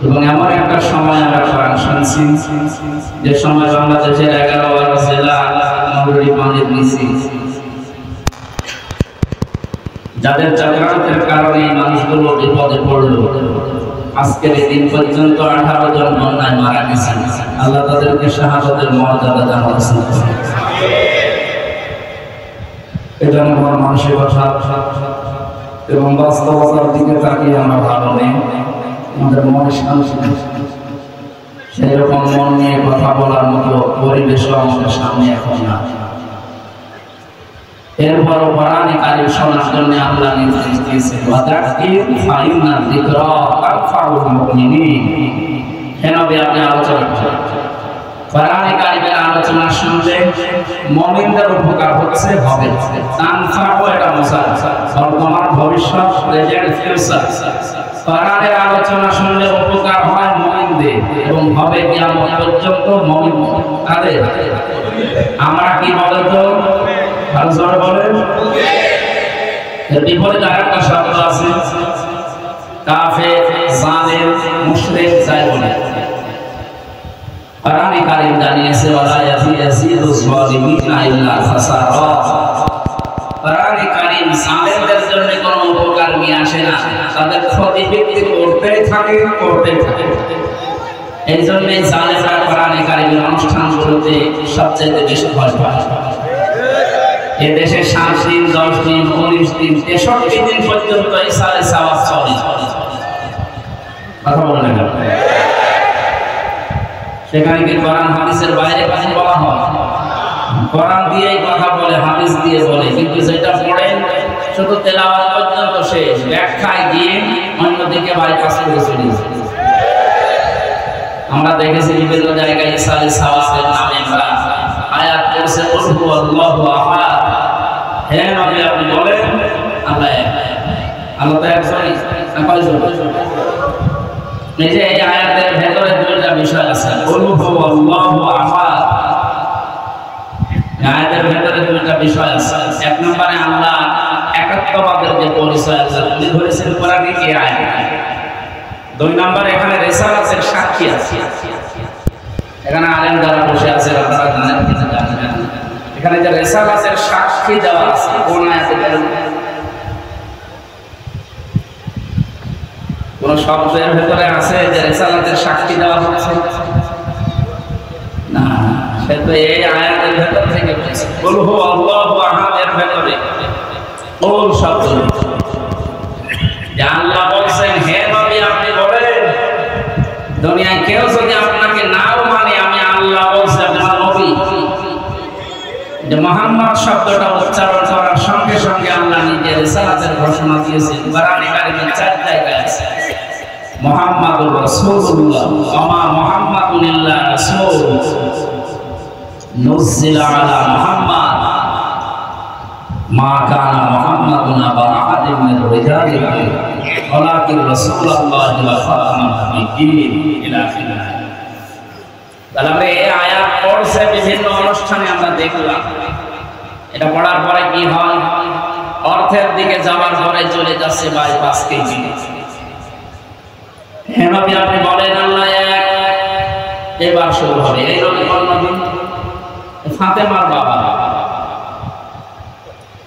এবং এমন একটা সময় আমরা কোরআন শুনছি যে সময় বাংলাদেশের 11 জেলা মৌলভী পানির নিচে, যাদের চক্রান্তের কারণে মানুষগুলো বিপদে পড়লো। আজকের এই দিন পর্যন্ত 18 জন বন্যায় মারা গেছেন। আল্লাহ তাদেরকে শাহাদাতের মর্যাদা দান করেছেন। এটা আমার মানসিকতা এবং বাস্তবতার দিকে তাকিয়ে আমরা ভালো নেই, আমাদের মনে শান্তি নেই। সেই রকম মন নিয়ে কথা বলার মতো পরিবেশও আমাদের সামনে এখন না। এরপরও কোরআন কারীম শোনার জন্য আল্লাহ নির্দেশ দিয়েছেন, ওয়াদাক্কির ফাইন্না যিকরা তানফাউল মুমিনিন। হে নবী, আপনি আলোচনা করেন, কোরআন কারীমের আলোচনা শুনলে মুমিনদের উপকার হচ্ছে, হবে। তানফাউ এটা মুসাল, বর্তমান ভবিষ্যৎ, প্রেজেন্ট ফিউচার। কোরআনের আলোচনা শুনলে উপকার হয় মুমিনদের এবং হবে কিয়ামত পর্যন্ত মুমিন তাদের। আমরা কি বলে তো আর জোরে বলেন, এর বিপরীতে আরেকটা শব্দ আছে, কাফের, জালিম, মুশরিক যাই বলে। কোরআন কারীম জানিয়েছে, ওয়ালা ইয়াজিদুজ যালিমিনা ইল্লা খাসারা। কোরআন কারীম জালিমদের জন্য কোনো উপকার নিয়ে আসে না, তাদের ক্ষতি বিক্রি করতেই থাকে। এই জন্যই জালিমরা কোরআন কারীমের অনুষ্ঠানগুলোতে সবচেয়ে বেশি ভয় পায়। এদেশে 7 দিন, 10 দিন, 19 দিন, 63 দিন পর্যন্ত ইসালে সাওয়াব চলে। কথা বলেন না, সেখানে কি কোরআন হাদিসের বাইরে কিছু বলা হয়? কোরআন দিয়েই কথা বলে, হাদিস দিয়ে বলে, কিন্তু যেটা পড়েন শুধু তেলাওয়াত পর্যন্ত শেষ, ব্যাখ্যায় গিয়ে অন্যদিকে বাইপাস করে চলে যায়। আমরা দেখেছি বিভিন্ন জায়গায় ইসালে সাওয়াবের নামে আমরা আয়াত পড়ছে, কুল আল্লাহু আহাদ। হে নবী, আপনি বলেন আল্লাহ এক। আল্লাহ তো একজনই, না কয়জন? এই যে এই আয়াতের ভেতরে দুইটা বিষয় আছে, কুল আল্লাহু আহাদ। আয়াতের ভেতরে দুইটা বিষয় আছে। এক নম্বরে আল্লাহ একাত্মবাদের যে পরিচয় আছে তুলে ধরেছেন কোরআনে এই আয়াতে। 2 নম্বরে এখানে রিসালাতের সাক্ষী আছে। এখানে আলেম যারা বসে আছে আপনারা জানেন কি জানেন না, এখানে যে রিসালাতের সাক্ষী দেওয়া আছে কোন আয়াতে? কোন শব্দের ভেতরে আছে যে রিসালাতের সাক্ষী দেওয়া হচ্ছে? না, সে তো এই আয়াতের ভেতর থেকে বলছে, কুল হু আল্লাহু আহাদ এর ভেতরে কুল শব্দ যে আল্লাহ বলছেন, হে নবী আপনি বলেন, দুনিয়ায় কেউ যদি আপনাকে নাও মানে আমি আল্লাহ বলছি, আপনার নবী। যে মুহাম্মদ শব্দটা উচ্চারণ করার সঙ্গে সঙ্গে আল্লাহ নিজের রিসালাতের ঘোষণা দিয়েছেন। কোরআনে কারীমে 4 জায়গায় আছে, মুহাম্মাদুর রাসূলুল্লাহ ওয়া মা মুহাম্মাদুন ইল্লা রাসূল নুজিলা আলা মুহাম্মাদ মা কানা মুহাম্মাদুন আবা আহাদিন মির রিজালিকুম ওয়ালাকিন রাসূলুল্লাহি ওয়া খাতামান নাবিয়্যিন ইলা আখিরিহ। তাহলে আমরা এই আয়াত পড়ছে বিভিন্ন অনুষ্ঠানে আমরা দেখলাম। এটা পড়ার পরে কি হয়? অর্থের দিকে যাওয়ার পরে চলে যাচ্ছে বাইপাস কেজি। হে নবী আপনি বলেন আল্লাহ এক। এবার শুরু হবে এই রকম নবী ফাতেমার বাবা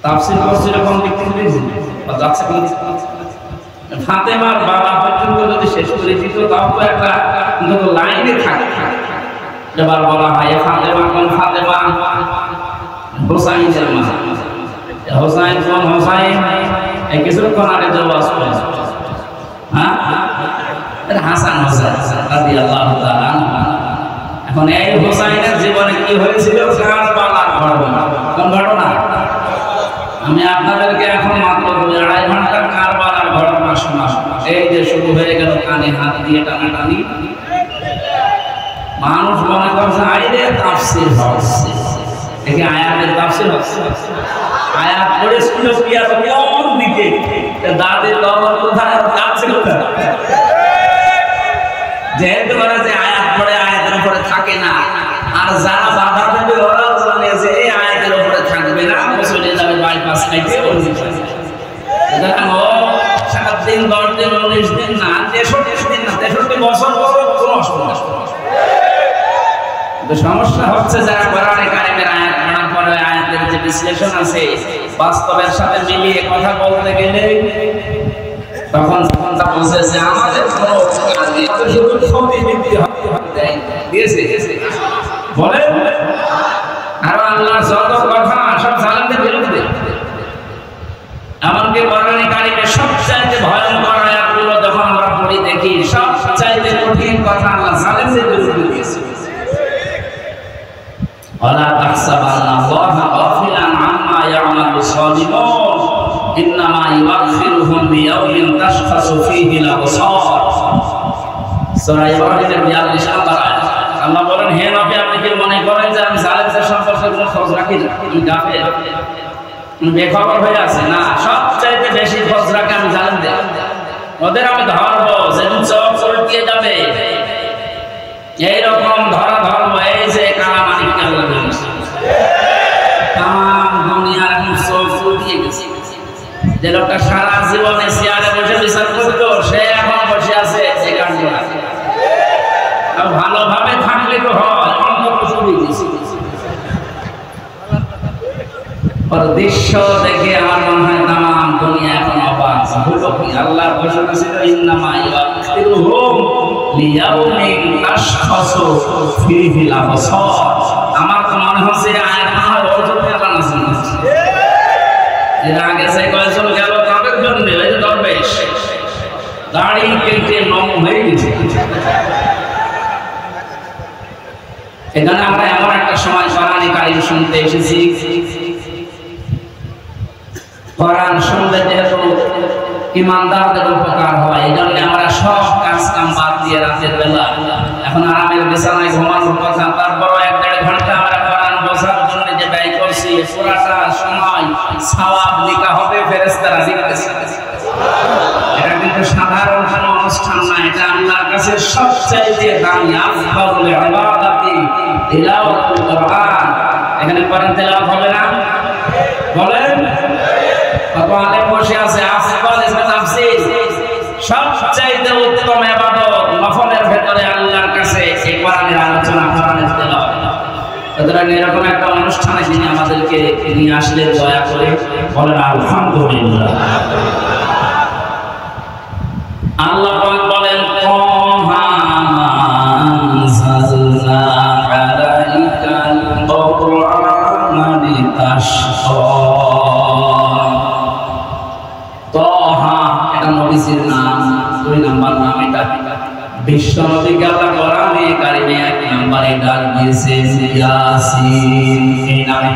তাফসীর করছে এরকম লিখতে দিয়েছে বা যাচ্ছে ফাতেমার বাবা পর্যন্ত যদি শেষ করে দিত তাও তো একটা লাইনে থাকে। এবার বলা হয় ফাতেমা কোন ফাতেমা? হোসাইনের মা। হোসাইন কোন হোসাইন? এই কিছুক্ষণ আগে যে ওয়াজ করেছে, হ্যাঁ, হাসান হোসেন রাদিয়াল্লাহু তাআলা। এখন এই হোসাইনের জীবনে কি হয়েছিল? কারবালার ঘটনা। কোন ঘটনা? আমি আপনাদেরকে এখন মাত্র 2-2.5 ঘন্টা কারবালার ঘটনা শোনাবো। এই যে শুরু হয়ে গেল কানে হাত দিয়ে টানাটানি, মানুষ মনে করছে আইরে তাফসীর হচ্ছে, দেখি আয়াতের তাফসীর হচ্ছে। আয়াত পড়ে শুনে পিয়া কোন দিকে দাঁতের দমন কোথায় যাচ্ছে কোথায়? যেহেতু ওরা যে আয়াত পড়ে আয়াতের উপরে থাকে না, আর যারা বাধা দেবে ওরাও জানে যে এই আয়াতের উপরে থাকবে না, চলে যাবে বাইপাস খাইতে। সারা দিন 10 দিন 19 দিন না 63 দিন না 63 বছর তো সমস্যা হচ্ছে যারা কোরআনে কারিমের আয়াত পড়ার পরে আয়াতের যে বিশ্লেষণ আছে বাস্তবের সাথে মিলিয়ে কথা বলতে গেলে তখন তা বলছে যে আমাদের কোনো কাজ নেই, শুধু ক্ষতি বৃদ্ধি দিয়েছে বলে। আর আল্লাহর যত কথা সব জালেমদের বিরুদ্ধে। এমনকি কোরআনে কারিমের সবচাইতে ভয়ঙ্কর আয়াতগুলো যখন আমরা পড়ি দেখি সবচাইতে কঠিন কথা আল্লাহ জালেমদের বিরুদ্ধে দিয়েছে। ওয়ালা তাহসাবান্নাল্লাহা গাফিলান আম্মা ইয়ামালুস সালিহুন ইন্নামা ইউআখিরুহুম লিয়াউমিন তাশখাসু ফীহিল আবসার। সূরা ইব্রাহিমের 42 নম্বর আয়াত। আল্লাহ বলেন, হে নবী, আপনি কি মনে করেন যে আমি জালেমদের সম্পর্কে কোনো খোঁজ রাখি না? আমি গাফেল, বেখবর হয়ে আছে? না, সবচাইতে বেশি খোঁজ রাখে আমি জালেমদের। ওদের আমি ধরবো, যেদিন চোখ চলটিয়ে যাবে এইরকম ধরা ধরবো। এই যে কালামানিককে আল্লাহ বলেছে, তাম দুনিয়ার এখন চোখ চলটিয়ে গেছে। যে লোকটা সারা জীবনে চেয়ারে বসে বিচার করতো, সে এখন বসে আছে যে কাণ্ড। ভালোভাবে থাকলে তো হয়, অন্য কিছু দিয়েছি। দৃশ্য দেখে আমার মনে হয় তাম দুনিয়া এখন অবাক। হলো কি? আল্লাহর ঘোষণা ছিল, ইন্নামা ইউআখিরুহুম লিয়াউমিন তাশখাসু ফীহিল আবসার। আমার তো মনে হচ্ছে আয়াত না হয় ওর জন্য আল্লাহ নাযিল করেছে। এর আগে যে কয়েকজন গেল তাদের জন্য, এই যে দরবেশ দাড়ি কেটে নম হয়ে গেছে। এখানে আমরা এমন একটা সময় কোরআনে কারিম শুনতে এসেছি, কোরআন শুনলে যেহেতু ইমানদারদের উপকার হয়, এই জন্য আমরা সব কাজ কাম বাদ দিয়ে রাতের বেলা এখন আরামের বিছানায় ঘুমানোর কথা, তারপরও 1-1.5 ঘন্টা আমরা কোরআন বোঝার জন্য যে ব্যয় করছি, পুরাটা সময় সওয়াব লেখা হবে, ফেরেশতারা লিখতেছে। এটা কিন্তু সাধারণ কোনো অনুষ্ঠান না, এটা আল্লাহর কাছে সবচাইতে দামি আফদালুল ইবাদাতি তিলাওয়াতুল কোরআন। এখানে কোরআন তেলাওয়াত হবে না? বলেন, কত আলেম বসে আছে। আফদাল ইসমে তাফসীর, সবচাইতে উত্তম ইবাদত নফলের ভেতরে আল্লাহর কাছে এই কোরআনের আলোচনা, কোরআনের তেলাওয়াত। সুতরাং এরকম একটা অনুষ্ঠানে যিনি আমাদেরকে নিয়ে আসলেন, দয়া করে বলেন আলহামদুলিল্লাহ। আল্লাহ পাক বলেন, তাহা আনজালনা আলাইকাল কুরআনা লিতাশকা। তাহা এটা নবীর নাম, 2 নাম্বার নাম। এটা বিশ্ব নবীকে আল্লাহ কোরআনে কারিমে 1 নম্বরে ডাক দিয়েছেন ইয়াসিন এই নামে।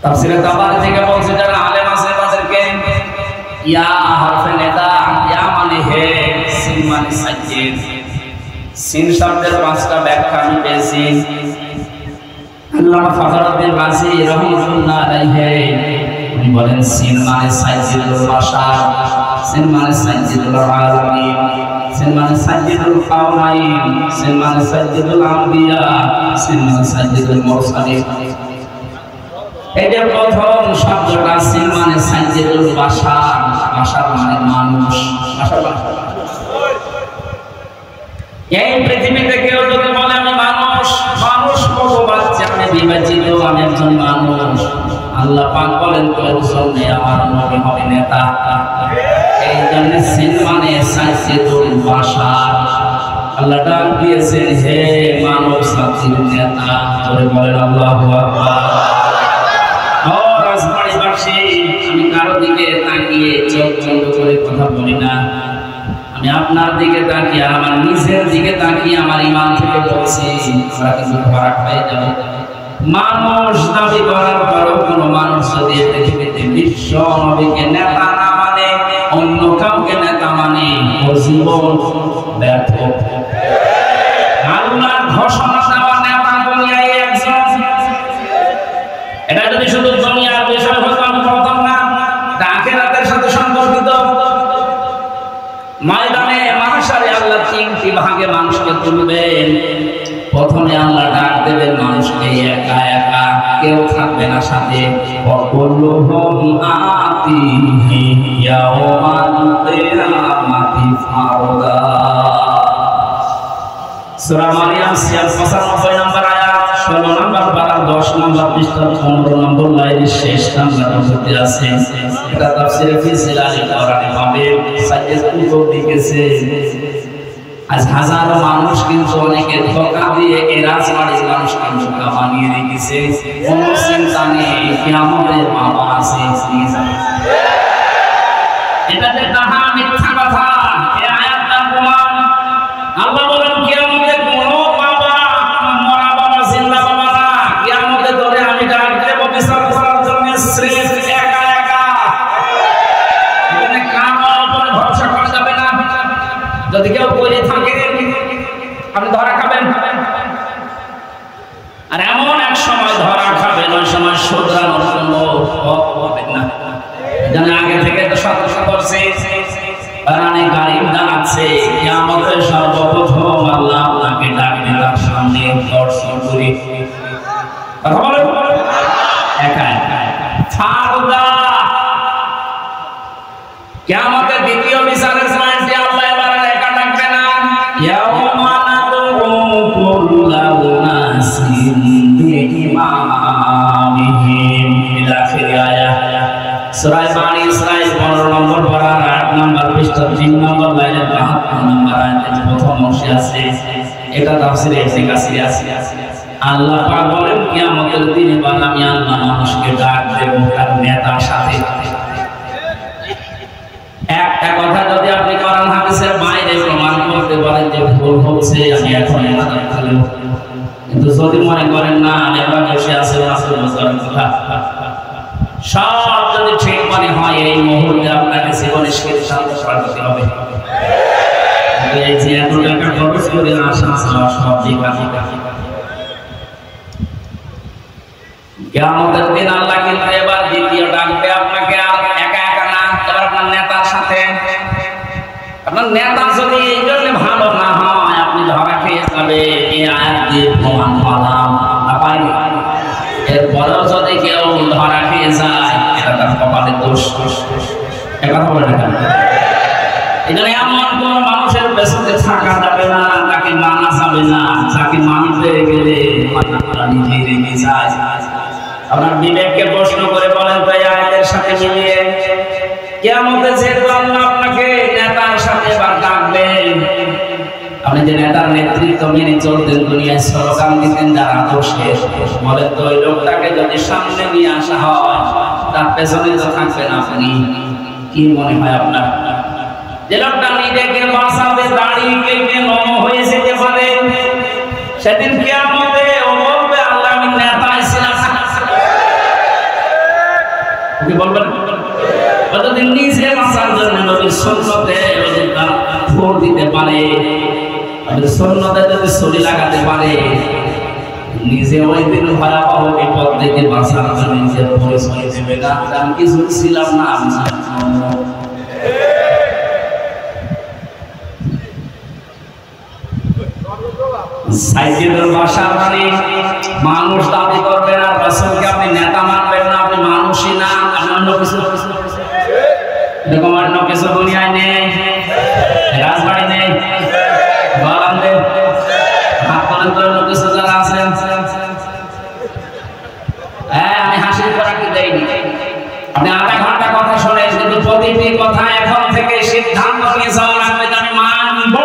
তাফসীরে তাবারি থেকে বলছে, যারা আলেম আছে তাদেরকে ইয়া হরফে নিদা, ইয়া মানে হে, সিন মানে সাজ্জিদ। সিন শব্দের 5টা ব্যাখ্যা আমি পেয়েছি। আল্লামা ফখরুদ্দীন রাজি রাহমাতুল্লাহ আলাইহি উনি বলেন, সিন মানে সাজ্জিদুল বাশার, সিন মানে সাজ্জিদুল আলামিন, সিন মানে সাজ্জিদুল কাওনাইন, সিন মানে সাজ্জিদুল আম্বিয়া, সিন মানে সাজ্জিদুল মুরসালিন। এই যে প্রথম শব্দটা সিন মানে সাজ্জিদুল বাশার, বাশার মানে মানুষ। এই পৃথিবীতে কেউ যদি বলে আমি মানুষ, মানুষ কত বাচ্চা, আমি বিভাজিত, আমি একজন মানুষ, আল্লাহ পাক বলেন তোর জন্য আমার নবী হবে নেতা। এই জন্য সিন মানে সাজ্জিদুল বাশার। আল্লাহ ডাক দিয়েছেন, হে মানব জাতির নেতা। তোরে বলেন আল্লাহু আকবার। আমি কারো দিকে তাকিয়ে চোখ বন্ধ করে কথা বলি না, আমি আপনার দিকে তাকিয়ে, আমার নিজের দিকে তাকিয়ে আমার ঈমান থেকে বলছি, আমরা কিন্তু ধরা খেয়ে যাব। মানুষ দাবি করার পরও কোন মানুষ যদি পৃথিবীতে বিশ্ব নবীকে নেতা না মানে, অন্য কাউকে নেতা মানে, ওর জীবন ব্যর্থ। আল্লাহর ঘোষণা দেওয়া নেতা দুনিয়ায় একজন। এটা যদি শুধু দুনিয়ার বিষয় হতো আমি বলতাম না, আখিরাতের সাথে সম্পর্কিত। ময়দানে মাহশারে আল্লাহ 3টি ভাগে মানুষকে তুলবেন। প্রথমে আল্লাহ ডাক দেবেন মানুষকে একা একা, কেউ থাকবে না সাথে। ওয়াকুল্লুহুম আতিহি ইয়াওমাল কিয়ামাতি ফারদা। সূরা মারিয়াম 95 নম্বর আয়াত 16 নম্বর পারা 10 নম্বর পৃষ্ঠা 15 নম্বর লাইনের শেষ নাম্বার মধ্যে আছে। এটা তাফসীরে ফি জিলালিল কোরআন হবে সাইয়েদ কুতুব লিখেছে। আজ হাজারো মানুষ কিন্তু অনেকে ধোঁকা দিয়ে এই রাজবাড়ির মানুষকে ধোঁকা বানিয়ে রেখেছে। কোনো চিন্তা নেই কিয়ামতের বাবা আছে। এটা যে তাহা মিথ্যা কথা। এই আয়াতটার প্রমাণ আল্লাহ বলেন কিয়ামতে কোনো বাবা মরা বাবা জিন্দা বাবা না, কিয়ামতে ধরে আমি ডাক দেব বিচার করার জন্য স্রেফ একা একা। এখানে কারোর উপরে ভরসা করা যাবে না। যদি কেউ করে থাকে আপনি ধরা খাবেন, আর এমন এক সময় ধরা খাবেন ওই সময় শুধরানোর কোনো পথ পাবেন না। জানে আগে থেকে তো সতর্ক করছে, কোরআনে কারীম জানাচ্ছে কিয়ামতের সর্বপ্রথম আল্লাহ আপনাকে ডাকবে তার সামনে দর্শন করে। কথা বলেন একা একা ফারদা। কিয়ামতের দ্বিতীয় বিচারের পয়েন্টে আল্লাহ এবার একা ডাকবে না। ইয়াউমা নাদউ কুল্লাল নাসিন বিইমামিহিম ইলা আখির আয়াত। সূরা বানী ইসরাঈল 15 নম্বর পারা 8 নম্বর পৃষ্ঠা 3 নম্বর লাইনের 72 নম্বর আয়াতে প্রথম অংশে আছে। এটা তাফসীরে ইবনে কাসির আছে। আল্লাহ পাক বলেন কিয়ামতের দিনে আমি আল্লাহ মানুষকে ডাক দেব তার নেতার সাথে। একটা কথা যদি আপনি কোরআন হাদিসের বাইরে প্রমাণ করতে পারেন যে ভুল হচ্ছে, আমি এখন ইবাদত করব, কিন্তু যদি মনে করেন না নেতা বসে আছে রাসূলুল্লাহর কথা সব যদি ঠিক মনে হয় এই মুহূর্তে আপনাকে জীবনে সিদ্ধান্ত করতে হবে। এই যে এত টাকা খরচ করে আসা সব বেকার। কিয়ামতের দিন আল্লাহ কিন্তু এবার দ্বিতীয় ডাকবে আপনাকে, আর একা একা না, এবার আপনার নেতার সাথে। আপনার নেতা যদি এই জন্য ভালো না হয় আপনি ধরা খেয়ে যাবে, এই আয়াত দিয়ে প্রমাণ পালাম না পাইনি। এরপরেও যদি কেউ ধরা খেয়ে যায় এটা তার কপালের দোষ। এটা বলে না কেন? এখানে এমন কোন মানুষের পেছনে থাকা যাবে না, তাকে মানা যাবে না। তাকে মানতে গেলে নিজেই রেগে যায়। আপনার বিবেককে প্রশ্ন করে বলেন তো এই আয়াতের সাথে মিলিয়ে কিয়ামতে যেহেতু আল্লাহ আপনাকে নেতার সাথে এবার ডাকবেন, আপনি যে নেতার নেতৃত্ব মেনে চলতেন, দুনিয়ায় স্লোগান দিতেন যারা আদর্শের, বলেন তো ওই লোকটাকে যদি সামনে নিয়ে আসা হয় তার পেছনে তো থাকবেন আপনি, কি মনে হয় আপনার? যে লোকটা নিজেকে বাঁচাতে দাঁড়িয়ে কেটে নম হয়ে যেতে পারে, সেদিন কিয়ামতে ও বলবে আল্লাহ আমি নেতায় ছিলাম। কি বলবেন? যদি নিজে বাঁচার জন্য নবীর সুন্নতে ভোট দিতে পারে, সুন্নতে যদি ছড়ি লাগাতে পারে, নিজে ওই দিন ভয়াবহ বিপদ থেকে বাঁচার জন্য নিজের পরিচয় দেবে না আমি কিছু ছিলাম না। সাইকেলের ভাষা মানে মানুষ দাবি করবেন আর রাসূলকে আপনি নেতা মানবেন না, আপনি মানুষই না, আপনি অন্য কিছু। এরকম অন্য কিছু দুনিয়ায় নেই, রাজবাড়ি নেই, বারান্দে হাত করেন তো অন্য কিছু যারা আছেন। হ্যাঁ আমি হাসির করা কি দেয়নি, আপনি আধা ঘন্টা কথা শোনেন কিন্তু প্রতিটি কথা এখন থেকে সিদ্ধান্ত নিয়ে যাওয়া লাগবে যে আমি মানব।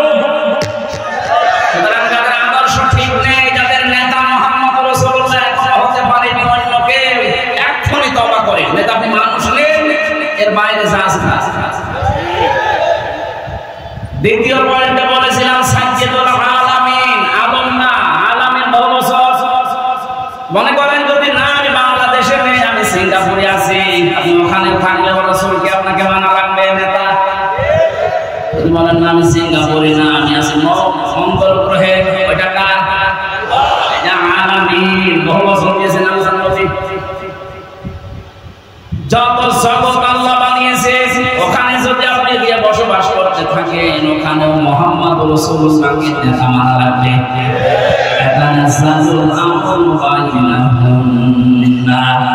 সুতরাং যাদের আদর্শ ঠিক নেই, যাদের নেতা মুহাম্মদ রাসূলুল্লাহ এখন হতে পারেনি অন্য কেউ, এখনই তওবা করেন। নেতা আপনি মানুষ নেন, এর বাইরে যা আছে। দ্বিতীয় পয়েন্টে বলেছিলাম সাইয়্যিদুল আলামিন, আলম না, আলামিন বহু বছর। মনে করেন যদি না আমি বাংলাদেশে নেই, আমি সিঙ্গাপুরে আছি, আপনি ওখানে থাকলে রাসূলকে আপনাকে মানা লাগবে নেতা। যদি বলেন না আমি সিঙ্গাপুরে না, আমি আছি মঙ্গল গ্রহে, ওইটা কার? আলামিন বহু বছর দিয়েছেন আল্লাহ নবী। যত জগৎ আল্লাহ বানিয়েছে ওখানে যদি আপনি গিয়ে বসবাস করতে থাকেন, ওখানেও মুহাম্মদ রাসূলুল্লাহকে নেতা মানা লাগবে।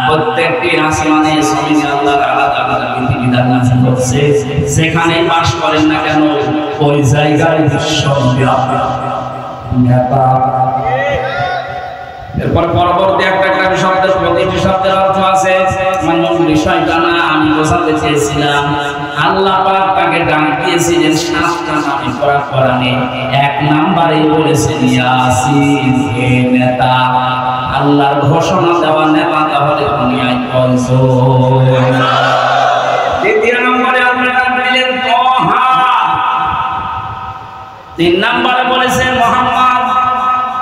প্রত্যেকটি আসমানে জমিনে আল্লাহর আলাদা আলাদা বিধিবিধান নাযিল করছে। যেখানে বাস করেন না কেন ওই জায়গায় বিশ্বব্যাপী নেতা। এরপর পরবর্তী একটা শব্দের প্রতিটি শব্দের অর্থ আছে, মূল বিষয়টা না আমি বোঝাতে চেয়েছিলাম। আল্লাহ পাক তাকে ডাক দিয়েছিলেন 7টা নামে কোরআনে। 1 নম্বরে বলেছেন ইয়াসিন, হে নেতা। আল্লাহর ঘোষণা দেওয়া নেতা তাহলে দুনিয়ায় কয়জন? 2 নম্বরে আল্লাহ ডাক দিলেন তাহা। 3 নম্বরে বলেছেন মুহাম্মদ।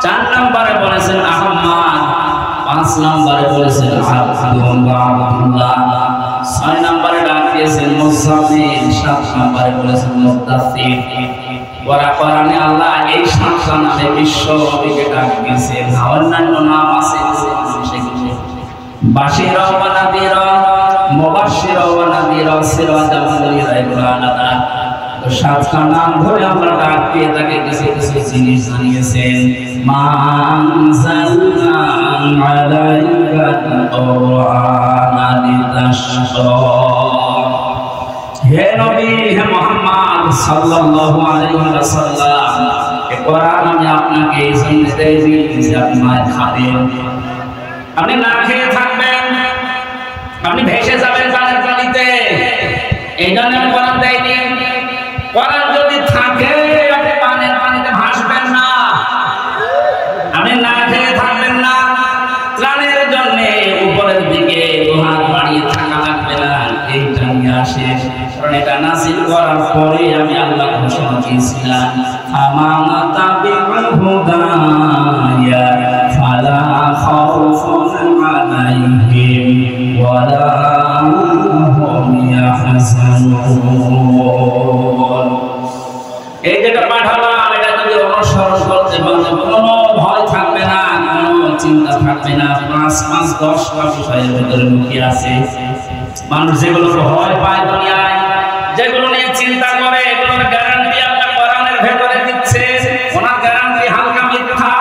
4 নম্বরে বলেছেন আহমদ। 5 নম্বরে বলেছেন আব্দুল্লাহ। 6 নম্বরে ডাক দিয়েছেন মুসাফির। 7 নম্বরে বলেছেন মুদাসসির। কোরআনে আল্লাহ এই 7টা নামে বিশ্ব নবীকে ডাক দিয়েছেন। অন্যান্য নাম আছে সেগুলো বাশিরা ওয়া নাযিরা, মুবাশশিরা ওয়া নাযিরা, সিরাজাল মুনিরা, এগুলো আলাদা। 7টা নাম ধরে আমরা ডাক দিয়ে তাকে কিছু কিছু জিনিস জানিয়েছেন। মা আনজালনা আলাইকাল কুরআনা লিতাশকা। হে নবী, হে মুহাম্মদ সাল্লাল্লাহু আলাইহি ওয়াসাল্লাম, এই কোরআন আমি আপনাকে এই জন্য দিয়েছি যে আপনি খাবেন, আপনি না খেয়ে থাকবেন, আপনি ভেসে যাবেন পানির পানিতে। এই জন্য কোরআন দেয়নি। কোরআন যদি থাকে আপনি পানির পানিতে ভাসবেন না, আপনি না খেয়ে থাকবেন না। ত্রাণের জন্য উপরের দিকে হাত বাড়িয়ে থাকা লাগবে না। এইটা নিয়ে আসে, কারণ এটা নাযিল করার পরে আমি আল্লাহ ঘোষণা দিয়েছিলাম, আমানা তাবিউল হুদায়া ফালা খাউফুন আলাইহিম ওয়ালা হুম ইয়াহজানুন। এই যেটা পাঠালাম এটা যদি অনুসরণ করতে পারলে কোনো ভয় থাকবে না, কোনো চিন্তা থাকবে না। 5-10টা বিষয়ের ভিতরে লুকিয়ে আছে। মানুষ যেগুলো ভয় পায় দুনিয়ায়, যেগুলো নিয়ে চিন্তা করে, এগুলোর গ্যারান্টি আল্লাহ কোরআনের ভেতরে দিচ্ছে। ওনার গ্যারান্টি হালকা মিথ্যা।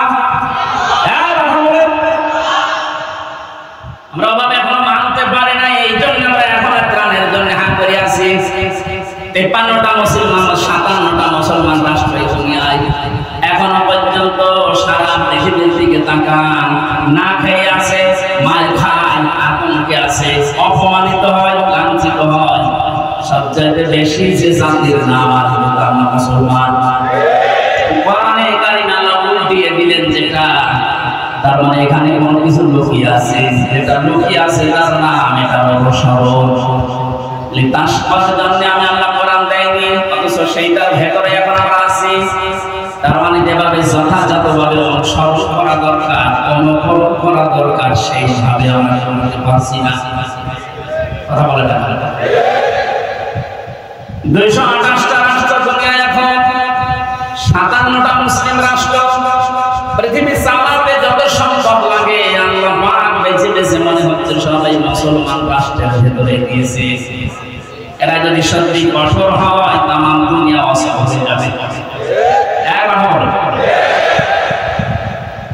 আমরা অভাবে এখনো মানতে পারি না, এই জন্য আমরা এখন ত্রাণের জন্য হাত করে আছি। 53টা মুসলমান, 57টা মুসলমান রাষ্ট্র এই দুনিয়ায়। এখনো পর্যন্ত সারা পৃথিবীর দিকে তাকান, না খেয়ে আছে, মার খায়, আতঙ্কে আছে, অপমানিত হয়, লাঞ্ছিত হয়। সবচেয়ে বেশি যে জাতির নাম আছে তার নাম মুসলমান। কোরআনে কারিমে আল্লাহ উল্টিয়ে দিলেন যেটা, তার মানে এখানে কোনো কিছু লুকিয়ে আছে। যেটা লুকিয়ে আছে তার নাম এটা অনুসরণ। লিতাশকার জন্য আমি আল্লাহ কোরআন দেয়নি, অথচ সেইটার ভেতরে এখন আমরা আছি। তার মানে যেভাবে যথাযথভাবে অনুসরণ করা দরকার, অনুকরণ করা দরকার, সেইভাবে আমরা করতে পারছি না। কথা বলে না। 228টা রাষ্ট্র দুনিয়ায় এখন, 57টা মুসলিম রাষ্ট্র। পৃথিবী চালাতে যত সম্ভব লাগে আল্লাহ পাক বেছে বেছে মনে হচ্ছে সবাই মুসলমান রাষ্ট্রের ভেতরে গিয়েছে। এরা যদি সত্যি কঠোর হয় তাম দুনিয়া অসহ হয়ে যাবে।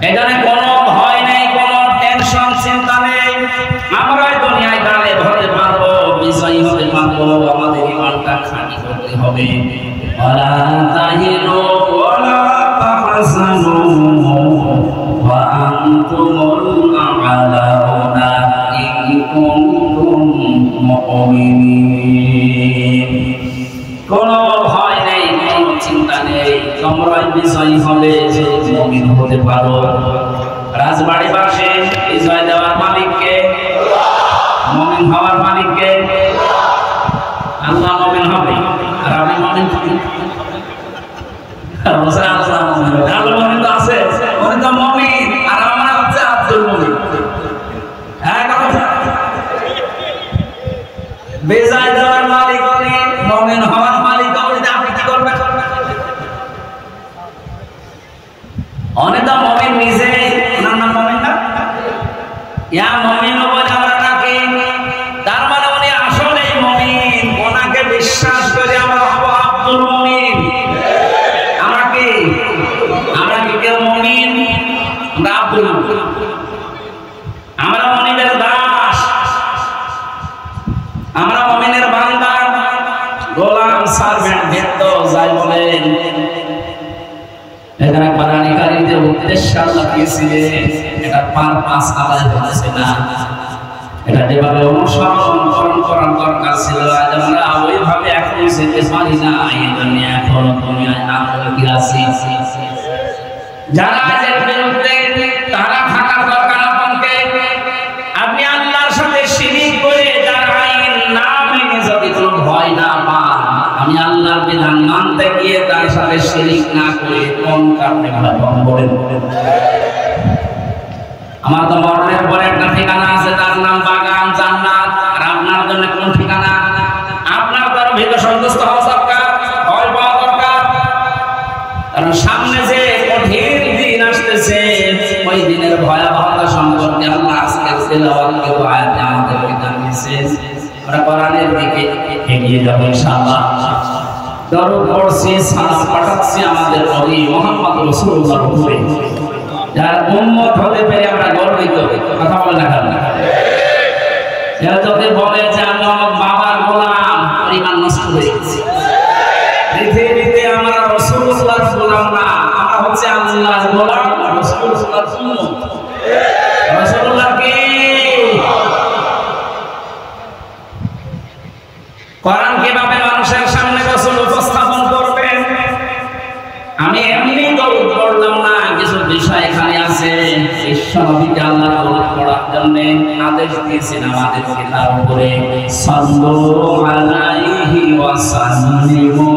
এখানে কোনো ভয় নেই, কোনো টেনশন চিন্তা নেই। আমরা দুনিয়ায় গালে ধরতে পারবো, বিজয়ী হতে পারবো। আমাদের ইমানটা খাঁটি করতে হবে। ওয়ালা তাহিনু ওয়ালা তাহজানু ওয়া আনতুমুল আ'লাউনা ইন কুনতুম মুমিনিন। কোনো ভয় নেই, কোনো চিন্তা নেই, তোমরাই বিজয়ী হবে, মুমিন হতে পারো। রাজবাড়ি পাশে বিজয় দেওয়ার মালিককে, মুমিন হওয়ার মালিককে। আল্লাহ মুমিন হবে আর আমি মুমিন হই। আল্লাহ মুমিন তো আছে, উনি তো মুমিন, আর আমরা হচ্ছে আব্দুল মুমিন। বিজয় দেওয়ার মালিক উনি, মুমিন হওয়ার মালিক উনি। আপনি কি করবেন? উনি তো মুমিন নিজেই, ওনার নাম মুমিন না? ইয়া মুমিন বলে আমরা ডাকি। তার মানে উনি আসলেই মুমিন। ওনাকে বিশ্বাস করে আমরা হব আব্দুল মুমিন। আমরা কি কেউ মুমিন? আমরা আব্দুল মুমিন। আমরা মুমিনের দাস, আমরা মুমিনের বান্দা, গোলাম, সার্ভেন্ট, ভেদ্য যাই বলেন। এখানে কোরআনে উদ্দেশ্যে আল্লাহ দিয়েছিলেন এটা পারপাস আদায় হচ্ছে না, এটা যেভাবে অনুসরণ করার দরকার ছিল আজ আমরা ওইভাবে এখন যেতে পারি না। এই জন্য এখন দুনিয়ায় আমরা কি আছি, যারা এর বিরুদ্ধে তারা থাকার দরকার আপনাকে। আপনি আল্লাহর সাথে শিরিক করে যার আইন না মেনে যদি কোনো ভয় না পান, আমি আল্লাহর বিধান মানতে গিয়ে তার সাথে শিরিক না করে কোন কারণে ভয় পান বলেন? আমার তো মরণের পরে একটা ঠিকানা আছে, তার নাম বাগান জান্নাত। আর আপনার জন্য কোন ঠিকানা? আপনার তার ভিতর সন্তুষ্ট হওয়া দরকার, ভয় পাওয়া দরকার। কারণ সামনে যে কঠিন দিন আসতেছে, ওই দিনের ভয়াবহতা সম্পর্কে আল্লাহ আজকে তেলাওয়াতকে আয়াতে আমাদেরকে জানিয়েছেন। আমরা কোরআনের দিকে এগিয়ে যাব ইনশাআল্লাহ। দরুদ পড়ছি, সালাম পাঠাচ্ছি আমাদের নবী মুহাম্মদ রাসূলুল্লাহর উপরে, যার উম্মত হতে পেরে আমরা গর্বিত। কথা বলে না কেন? এরা যদি বলে যে আমি আমার বাবার গোলাম, ইমান নষ্ট হয়ে গেছে। পৃথিবীতে আমরা রাসূলুল্লাহর গোলাম না, আমরা হচ্ছে আল্লাহর গোলাম, রাসূলুল্লাহর উম্মত। রাসূলুল্লাহ কি কোরআন কিভাবে মানুষের সামনে রাসূল উপস্থাপন করবেন? আমি এমনি দরুদ পড়লাম না, কিছু বিষয় এখানে আছে। বিশ্বনবীকে আল্লাহ দরুদ পড়ার জন্য আদেশ দিয়েছেন আমাদেরকে, তার উপরে সাল্লাল্লাহু আলাইহি ওয়া সাল্লিমু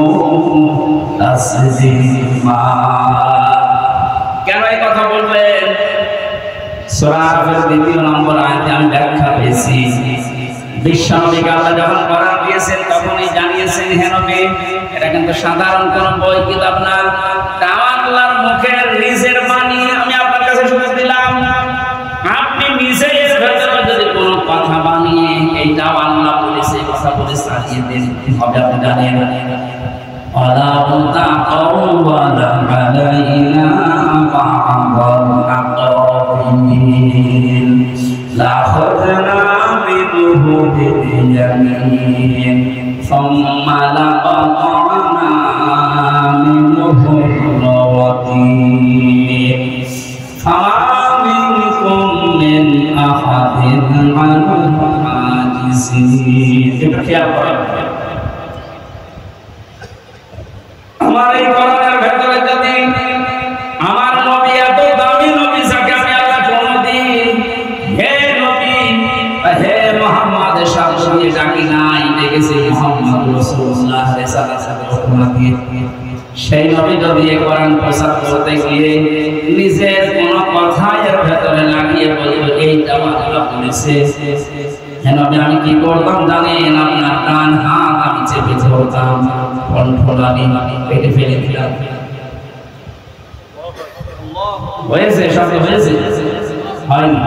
তাসলিমা। কেন এই কথা বলবেন? সূরা আরাফের 2 নম্বর আয়াতে আমি ব্যাখ্যা পেয়েছি। বিশ্বনবীকে আল্লাহ যখন কোরআন দিয়েছেন তখনই জানিয়েছেন, হে নবী, এটা কিন্তু সাধারণ কোন বই কিতাব না, আল্লাহর মুখের নিজের বাণী আমি আপনার কাছে শুনে দিলাম। আপনি নিজে এর ভেতরে যদি কোনো কথা বানিয়ে এইটাও আল্লাহ বলেছে, কথা বলে চালিয়ে দেন, হবে আপনি জানেন। ওয়ালা তাকাওয়ালা আলাইনা বা'দাল আকাবিন লাখাযনা মিনহু বিল-ইয়ামিন সুম্মা লাকাতা'না মিনহু الوتين فما منكم من أحد عنه حاجزين। এটা খেয়াল করেন, আমার এই কোরআনের ভেতরে যদি আমার নবী এত দামি নবী যাকে আমি আল্লাহ কোনদিন হে নবী হে মুহাম্মদ শব্দ দিয়ে ডাকি নাই, দেখেছি মুহাম্মদ রাসূলুল্লাহ সাল্লাল্লাহু আলাইহি ওয়াসাল্লাম। সেই নবী যদি এই কোরআন প্রচার করতে গিয়ে নিজের কোন কথা এর ভেতরে লাগিয়ে বলতো এইটা আল্লাহ বলেছে, হে নবী আমি কি করতাম জানেন? আপনার ডান হাত আমি চেপে ধরতাম, কণ্ঠলানি পেটে ফেলে দিলাম। হয়েছে? শব্দ হয়েছে? হয়নি।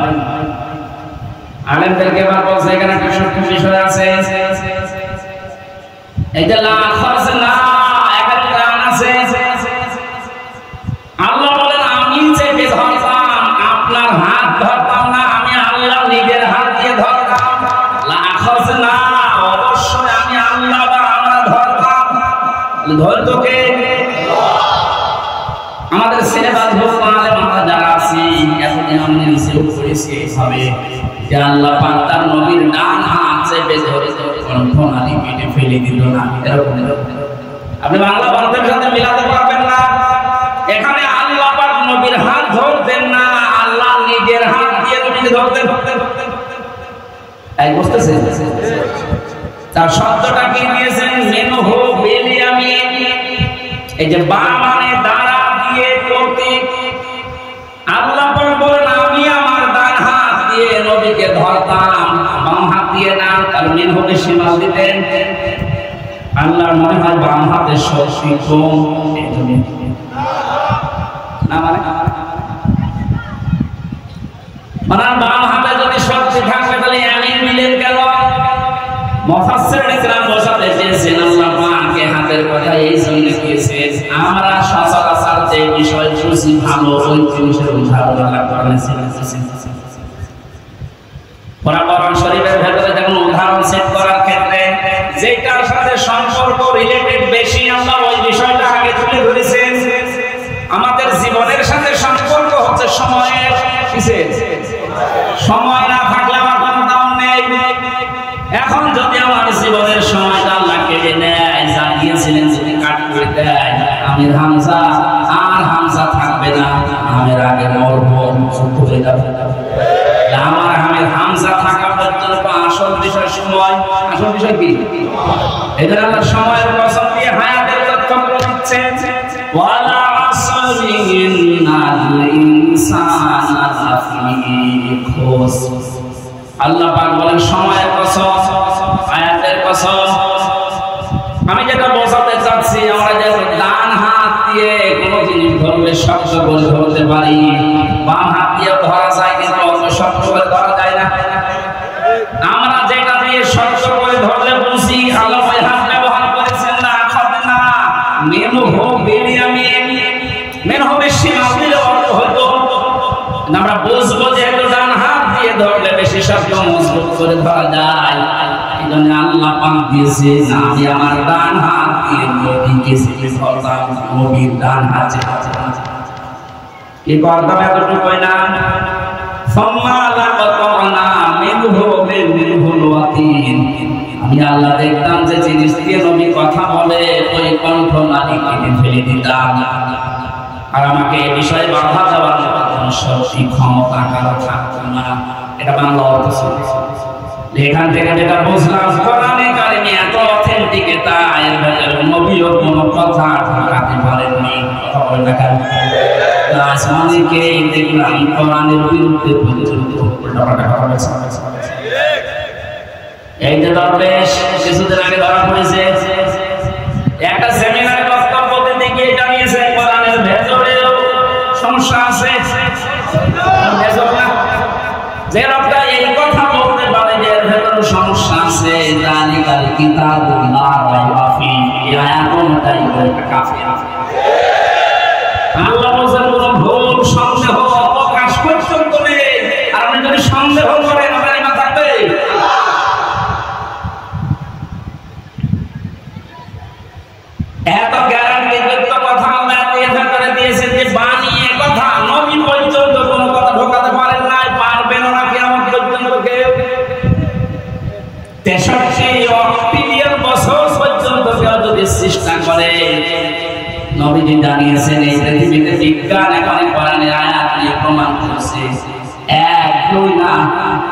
আলেমদেরকে এবার বলছে এখানে একটা সত্য বিষয় আছে, এই যে লাখাযনা আল্লাহ বলেন আমি চেপে ধরতাম, আপনার হাত ধরতাম না, আমি আল্লাহ নিজের হাত দিয়ে ধরতাম। লাখাযনা অবশ্যই আমি আল্লাহ বা আমরা ধরতাম। ধরতো কে? আমাদের সিলেবাস বলতে আমরা যারা আছি এতদিন আমরা নিচে পড়েছি এইভাবে যে আল্লাহ পাক তার নবীর ডান হাত চেপে ধরে কণ্ঠনালী কেটে ফেলে দিল না। এরকম আপনি বাংলা ভারতের সাথে মিলাতে পারবেন না। এখানে আল্লাহ পাক নবীর হাত ধরতেন না, আল্লাহ নিজের হাত দিয়ে নবীকে ধরতেন। এই বুঝতেছেন? তার শব্দটা কি দিয়েছেন? মিনহু বিল-ইয়ামিন। এই যে বা মানে দ্বারা দিয়ে প্রতীক। আল্লাহ পাক বলেন আমি আমার ডান হাত দিয়ে নবীকে ধরতাম, বাম হাত দিয়ে না। তার মিনহু শিমাল দিতেন। আল্লাহর মনে হয় বাম হাতের শক্তি কম, এই জন্য না মানে বাম হাতে যদি শক্তি থাকবে তাহলে আমিন মিলেন কেন? মুফাসসির ইকরাম বোঝাতে চেয়েছেন আল্লাহ পাক হাতের কথা এই জন্য দিয়েছেন আমরা সচরাচর যে বিষয় বুঝি ভালো ওই জিনিসের উদাহরণ আল্লাহ কোরআনে দিয়েছেন। কোরআন শরীফের ভেতরে যেমন উদাহরণ সেট করার ক্ষেত্রে যেটার সাথে সম্পর্ক রিলেটেড বেশি আল্লাহ ওই বিষয়টা আগে তুলে ধরেছেন। আমাদের জীবনের সাথে সম্পর্ক দিয়েছে। সময় না থাকলে আমার কোনো দাম নেই। এখন যদি আমার জীবনের সময়টা আল্লাহ কেড়ে নেয়, যা দিয়েছিলেন যদি কাট করে দেয়, আমির হামজা আর হামজা থাকবে না, আমের আগে মরবো, যুদ্ধ হয়ে যাবে। আমার আমের হামজা থাকা পর্যন্ত আসল বিষয় সময়। আসল বিষয় কি? এদের আল্লাহ সময়ের কসম দিয়ে হায়াতের তথ্য বলে দিচ্ছেন, ওয়ালা আসরি ইন্নাল ইনসানা লাফি খুসর। আল্লাহ পাক বলেন সময়ের কসম, হায়াতের কসম। আমি যেটা বোঝাতে চাচ্ছি, আমরা যে ডান হাত দিয়ে কোনো জিনিস ধরলে শক্ত করে ধরতে পারি, বাম হাত দিয়ে ধরা যায় কিন্তু অত শক্ত করে ধরা যায় না। আমরা যেটা দিয়ে শক্ত করে ধরলে বুঝি আল্লাহ ওই হাত ব্যবহার করেছেন না, হবে না। মেনু হোক বেরিয়ামিন, মেনু হবে সীমা দিলে অর্থ হতো আমরা বুঝবো যে ডান হাত দিয়ে ধরলে বেশি শক্ত মজবুত করে ধরা যায়। এই জন্য আল্লাহ পাক দিয়েছে না, আমি আমার ডান হাত দিয়ে নবীকে ধরতাম, নবীর ডান হাতে কি করতাম এতটুকু না। আমি আল্লাহ দেখতাম যে জিনিস দিয়ে নবী কথা বলে ওই কণ্ঠ নালী কেটে ফেলে দিতাম, আর আমাকে এই বিষয়ে বাধা দেওয়ার কোনো শক্তি ক্ষমতা কারো থাকতো না। এটা বাংলা অর্থ ছিল। এখান থেকে যেটা বুঝলাম, কোরআনে কারিমে এত অথেন্টিকেটা, এর ভেতরে নবীও কোনো কথা ঢাকাতে পারেননি। কথা বলে না কেন? আসমানিকে দেখলাম কোরআনের বিরুদ্ধে পরিচালিত এই যে দরবেশ কিছুদিন আগে ধরা পড়েছে, একটা সেমিনারে বক্তব্য দিতে গিয়ে জানিয়েছে কোরআনের ভেতরেও সমস্যা আছে। যে লোকটা এই কথা বলতে পারে যে এর ভেতরে সমস্যা আছে, জালিকাল কিতাবুল লা রাইবা ফীহি, এই আয়াত অনুযায়ী একটা কাফির। আল্লাহ বলেন কোন ভুল সন্দেহ অবকাশ পর্যন্ত নেই। আর আপনি যদি সন্দেহ করেন আপনার ইমান থাকবে? এত গ্যারান্টি যুক্ত কথা আল্লাহ এর ভেতরে দিয়েছেন যে বানিয়ে কথা নবী পর্যন্ত কোনো কথা ঢোকাতে পারেন না, পারবেন না কিয়ামত পর্যন্ত কেউ। 63 বিলিয়ন বছর পর্যন্ত কেউ যদি চেষ্টা করে, নবীজি জানিয়েছেন এই পৃথিবীতে বিজ্ঞান এখন কোরআনের আয়াত নিয়ে প্রমাণ করছে 1-2 না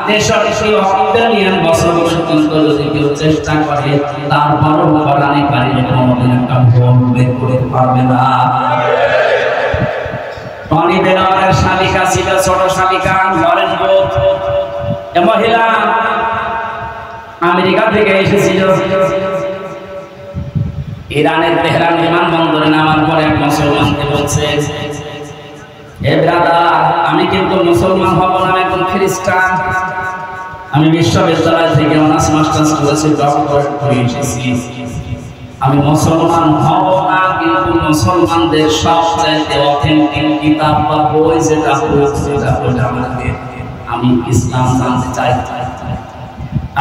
63 বিলিয়ন বছর পর্যন্ত যদি কেউ চেষ্টা করে, তারপরও কোরআনে কারিমে কোনোদিন একটা ভুল বের করতে পারবে না। টনি বেলারের শালিকা ছিল, ছোট শালিকা, লরেন্স বোথ। এ মহিলা আমেরিকা থেকে এসেছিল। ইরানের তেহরান বিমানবন্দরে নামার পরে এক মুসলমানকে বলছে, হে ব্রাদার, আমি কিন্তু মুসলমান হব না, আমি একজন খ্রিস্টান। আমি বিশ্ববিদ্যালয় থেকে অনার্স মাস্টার্স করেছি, ডক্টরেট করে এসেছি। আমি মুসলমান হব না, কিন্তু মুসলমানদের সবচাইতে অথেন্টিক কিতাব বা বই যেটা আমাকে, আমি ইসলাম জানতে চাই।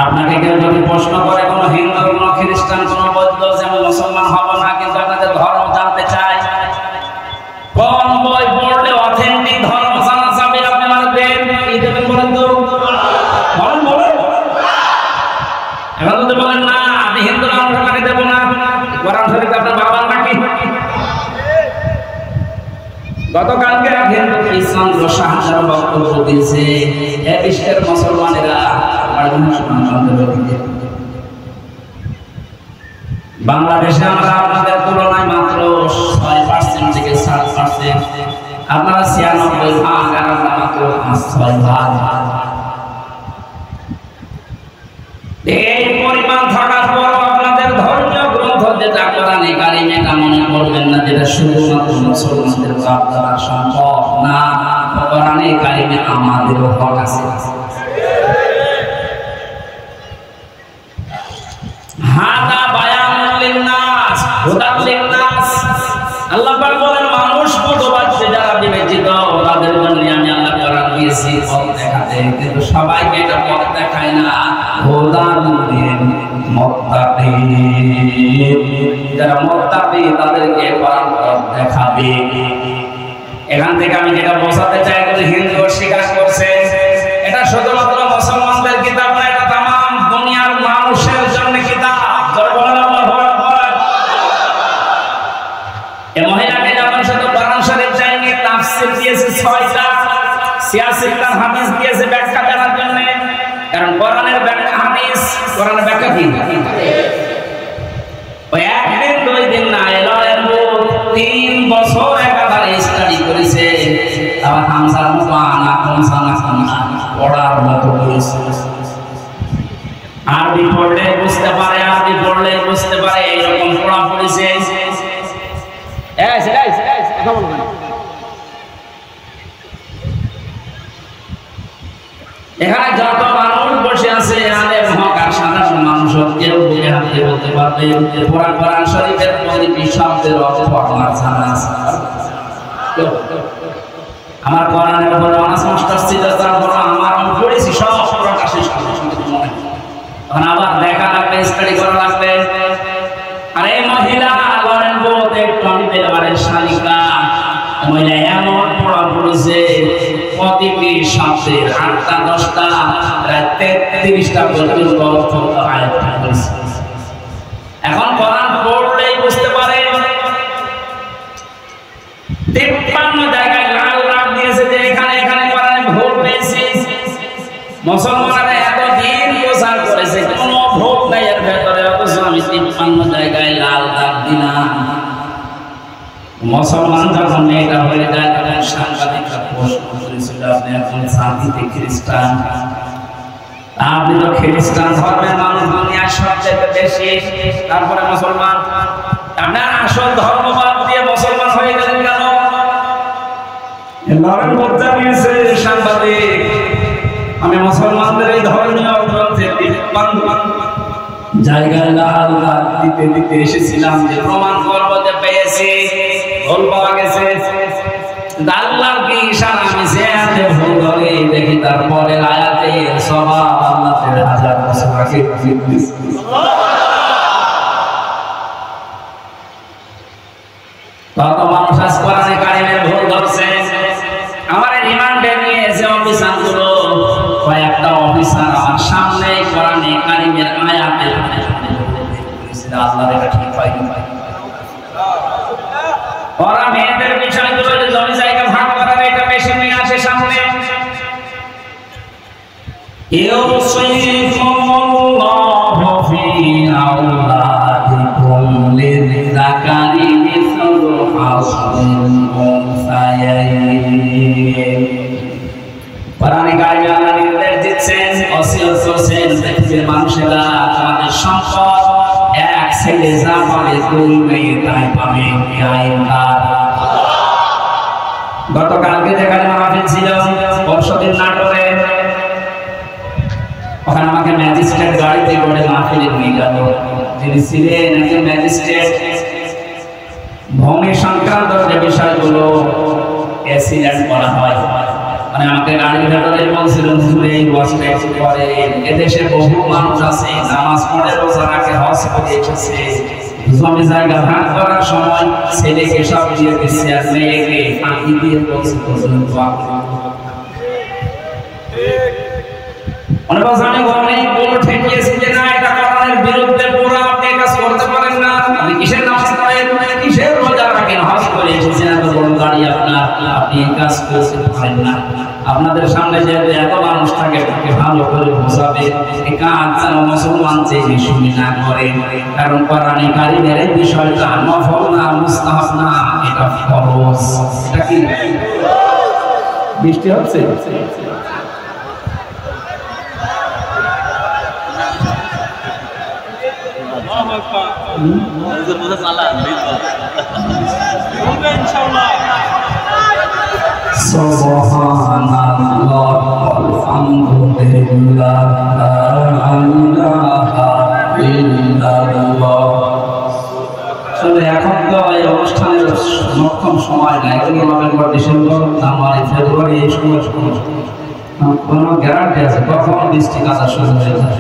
আপনাকে কেউ যদি প্রশ্ন করে, কোনো হিন্দু, কোনো খ্রিস্টান, কোনো বৌদ্ধ, যে আমি মুসলমান হব না কিন্তু আপনাদের ধর্ম জানতে চাই, কোন বই পড়লে অথেন্টিক ধর্ম জানা যাবে? আপনি আমার দেন, কি দেবেন বলেন তো? বলেন। এখন যদি বলেন না আমি হিন্দু নাম আপনাকে দেবো না, কোরআন শরীফ আপনার বাবার নাকি? গতকালকে এক হিন্দু খ্রিস্টান শাহজাহান বক্তব্য দিয়েছে, এ বিশ্বের মুসলমানেরা বাংলাদেশে আমরা আপনাদের তুলনায় মাত্র 6% থেকে 7%, আপনারা 96% আর আমরা মাত্র 6%। এই পরিমাণ থাকার পর আপনাদের ধর্মীয় গ্রন্থ যেটা কোরআনে কারিমে, এটা মনে করবেন না যেটা শুধুমাত্র মুসলমানদের দ্বারা সম্ভব না, কোরআনে কারিমে আমাদেরও হক আছে। হাদা বায়ানুল লিন্নাস, হুদাল লিন্নাস। আল্লাহ পাক বলেন মানুষ পথবাদী যারা বিবেচিত, তাদের জন্য আমি আল্লাহ কোরআন দিয়েছি পথ দেখাতে, কিন্তু সবাইকে এটা পথ দেখায় না। হুদাল লিল মুত্তাকিন, যারা মুত্তাকি তাদেরকে কোরআন পথ দেখাবে। এখান থেকে আমি যেটা বোঝাতে চাই, এগুলো হিন্দু স্বীকার করছে, এটা শুধুমাত্র মুসলমানদের কিতাব না, এটা তামাম দুনিয়ার মানুষের জন্য কিতাব। এই মহিলাকে যখন শুধু কোরআন শরীফ চাইনি, তাফসীর দিয়েছে 6টা, 86টা হাদিস দিয়েছে ব্যাখ্যা করার জন্য। কারণ কোরআনের ব্যাখ্যা হাদিস, কোরআনের ব্যাখ্যা কি? ওই একদিন 2 দিন না, এলনের বুক 3 বছর একাধারে স্টাডি করেছে। আবার হামসার মতো আনা কমসানা পড়ার মতো করেছে। আরবি পড়লে বুঝতে পারে, আরবি পড়লে বুঝতে পারে, এইরকম পড়া পড়েছে। এখানে যত মানুষ বসে আছে, আলেম হোক আর সাধারণ মানুষ হোক, কেউ বুকে হাত দিয়ে বলতে পারবে কোরআন শরীফের প্রতিটি শব্দের অর্থ আমার জানা আছে। আমার কোরআনের উপরে অনার্স মাস্টার্স ছিল, তারপর আমার আমি পড়েছি সব পড়াটা শেষ করেছি। তখন আবার দেখা লাগবে, স্টাডি করা লাগবে। আর এই মহিলা ঘরের বউ, একটু আমি পেলাবারের শালিকা, মহিলা এমন পড়া পড়েছে, প্রতিটি শব্দের 8টা 10টা প্রায় 33টা পর্যন্ত অর্থ আয়ত্ত করেছে। এখন কোরআন পড়লেই বুঝতে পারে। 53 জায়গায় লাল রাগ দিয়েছে যে এখানে এখানে কোরআনে ভুল পেয়েছি। মুসলমানরা এতদিন প্রচার করেছে, কোনো ভুল নাই এর ভেতরে, অথচ আমি 53 জায়গায় লাল দাগ দিলাম। মুসলমান যখন এটা হয়ে যায়, তখন সাংবাদিকরা প্রশ্ন করেছিল, আপনি এখন শান্তিতে খ্রিস্টান, আপনি তো খ্রিস্টান ধর্মের মানুষ দুনিয়ার সবচেয়ে বেশি, তারপরে মুসলমান, আপনার আসল ধর্ম বাদ দিয়ে মুসলমান হয়ে গেলেন কেন? লরেন বলতে নিয়েছে সাংবাদিক, আমি মুসলমানদের এই ধর্মীয় গ্রন্থের জায়গায় লাল দাগ দিতে দিতে এসেছিলাম, যে প্রমাণ করবতে পেয়েছি ভুল পাওয়া গেছে। আল্লাহর কি ইশারা, আমি সে আয়াতে ভুল ধরে দেখি তারপরে আয়াতে সওয়াব আল্লাহ 1000 বছর আগে দিয়েছে। কত মানুষ আজ কোরআনে কারিমের ভুল ধরছে। আমার রিমান্ডে নিয়ে যে অফিসারগুলো, কয়েকটা অফিসার আমার সামনে কোরআনে কারিমের আয়াতে আল্লাহ এটা ঠিক হয়নি। ওরা মেয়েদের বিষয়গুলো, জমি জায়গা ভাগ করার এটা বেশি নিয়ে আসে সামনে। ইউসিফুল্লাহু ফি আওলাদিকুম লিযাকারি মিসলু হাযিল উনসায়াইন। কোরআনে কারিমে আল্লাহ নির্দেশ দিচ্ছেন, ওসিয়ত করছেন পৃথিবীর মানুষেরা তোমাদের সম্পদ এক ছেলে যা পাবে 2 মেয়ে তাই পাবে। গতকালকে যেখানে মাহফিল ছিল, পরশুদিন নাটোরে, ওখানে আমাকে ম্যাজিস্ট্রেট গাড়িতে করে মাহফিলে নিয়ে গেল। যিনি ছিলেন একজন ম্যাজিস্ট্রেট, ভূমি সংক্রান্ত যে বিষয়গুলো অ্যাক্সিডেন্ট করা হয়, মানে আমাকে গাড়ির ভেতরে বলছিলেন, এই ওয়াজটা একটু করে, এদেশে বহু মানুষ আছে নামাজ পড়ে রোজা রাখে, হজ করে এসেছে, জমি জায়গা ভাগ করার সময় ছেলেকে সব দিয়ে দিচ্ছে আর মেয়েকে ফাঁকি দিয়ে বলছে অনেক আমি অনেক বড় ঠেকিয়েছি যে না, এটা কোরআনের বিরুদ্ধে, পুরো আপনি কাজ করতে পারেন না, আপনি কিসের নামাজ পড়েন, কিসের রোজা রাখেন, হজ করে এসেছেন, এত বড় গাড়ি আপনার, আপনি এই কাজ করতে পারেন না। আপনাদের সামনে যে এত মানুষ থাকে, তাকে ভালো করে বোঝাবে এই কাজ যেন মুসলমান যে শুনি না করে। কারণ কোরআনে কারিমের এই বিষয়টা নফল না, মুস্তাহাব না, এটা ফরজ। এটা কি বৃষ্টি হচ্ছে? সুবহানাল্লাহ আলহামদুলিল্লাহ লা ইলাহা ইল্লাল্লাহ। আসলে এখন তো এই অনুষ্ঠানের সক্ষম সময় নাই, এগুলো নভেম্বর ডিসেম্বর জানুয়ারি ফেব্রুয়ারি এই সময় কোনো গ্যারান্টি আছে কখন বৃষ্টি কাঁচা শুরু হয়ে যায়।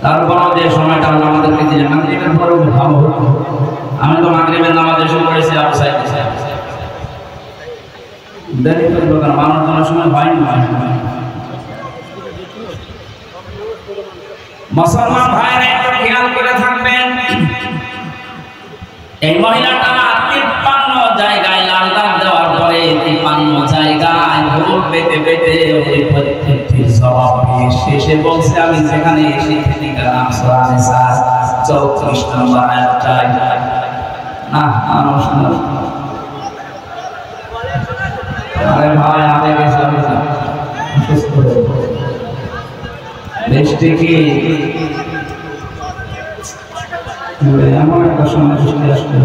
তারপরও যে সময়টা আল্লাহ আমাদেরকে দিলেন, মাগরিবের পরে ভালো হতো। আমি তো মাগরিবের নামাজ শুরু করেছি দেরি করবো কারণ মানুষজনের সময় হয় না। মুসলমান ভাইরা একটু খেয়াল করে থাকবেন, এই মহিলাটা 53 জায়গায় লাল দাগ দেওয়ার পরে 53 জায়গায় ভুল পেতে পেতে ওই প্রত্যেকটির জবাব শেষে বলছে আমি যেখানে এসে ঠিকানা সূরা নিসা 34 নম্বর আয়াতটায় না মানুষ না। আরে ভাই আগে গেছে সুস্থ দেশটি কি এমন একটা সময় সৃষ্টি আসবে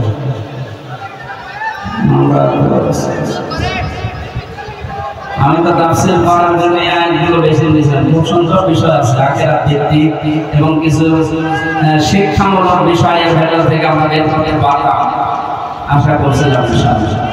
আমি তো তাফসীর পড়ার জন্য আয়াতগুলো বেছে নিয়েছিলাম। খুব সুন্দর বিষয় আছে আখিরাত ভিত্তিক এবং কিছু শিক্ষামূলক বিষয়ের ভেতর থেকে আমাদের বার্তা আশা করছিলাম ইনশাআল্লাহ।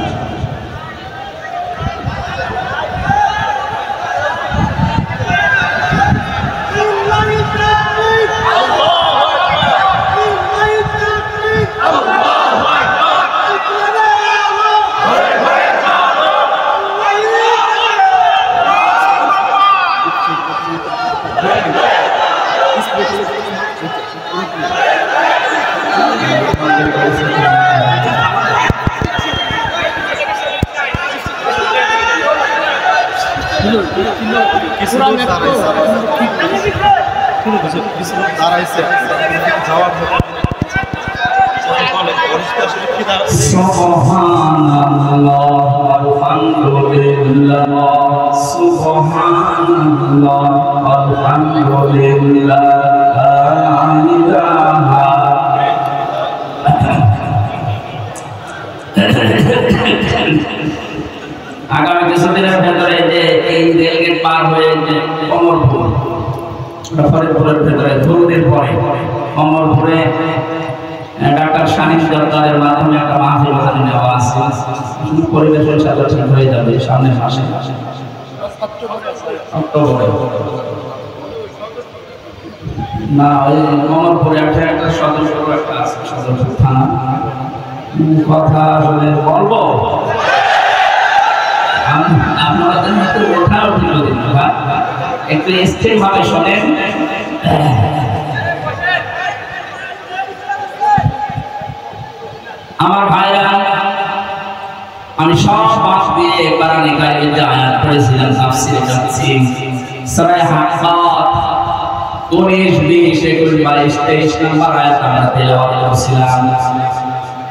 সুবহানাল্লাহ আলহামদুলিল্লাহ সুবহানাল্লাহ আলহামদুলিল্লাহ লা ইলাহা আগামী কিছুদিনের ভেতরে যে এই রেলগেট পার হয়ে যে কমলপুর ফরিদপুরের ভেতরে ধুরুদের পরে কমলপুরে ডাক্তার শানিস দরকারের মাধ্যমে একটা মাহফিল ওখানে নেওয়া আছে। পরিবেশের সাথে ঠিক হয়ে যাবে সামনের মাসে অক্টোবরে না ওই কমলপুরে একটা সদস্য একটা আছে সদস্য থানা কথা আসলে বলবো আপনারা একটু ওঠা উঠি একটু স্থির ভাবে শোনেন। আমার ভাইরা আমি সব বাস দিয়ে কোরআনে কারিমে আয়াত পড়েছিলাম তাফসীরে যাচ্ছি সূরা হাক্কাত 19 20 21 22 23 নম্বর আয়াত আমরা তেলাওয়াত করেছিলাম।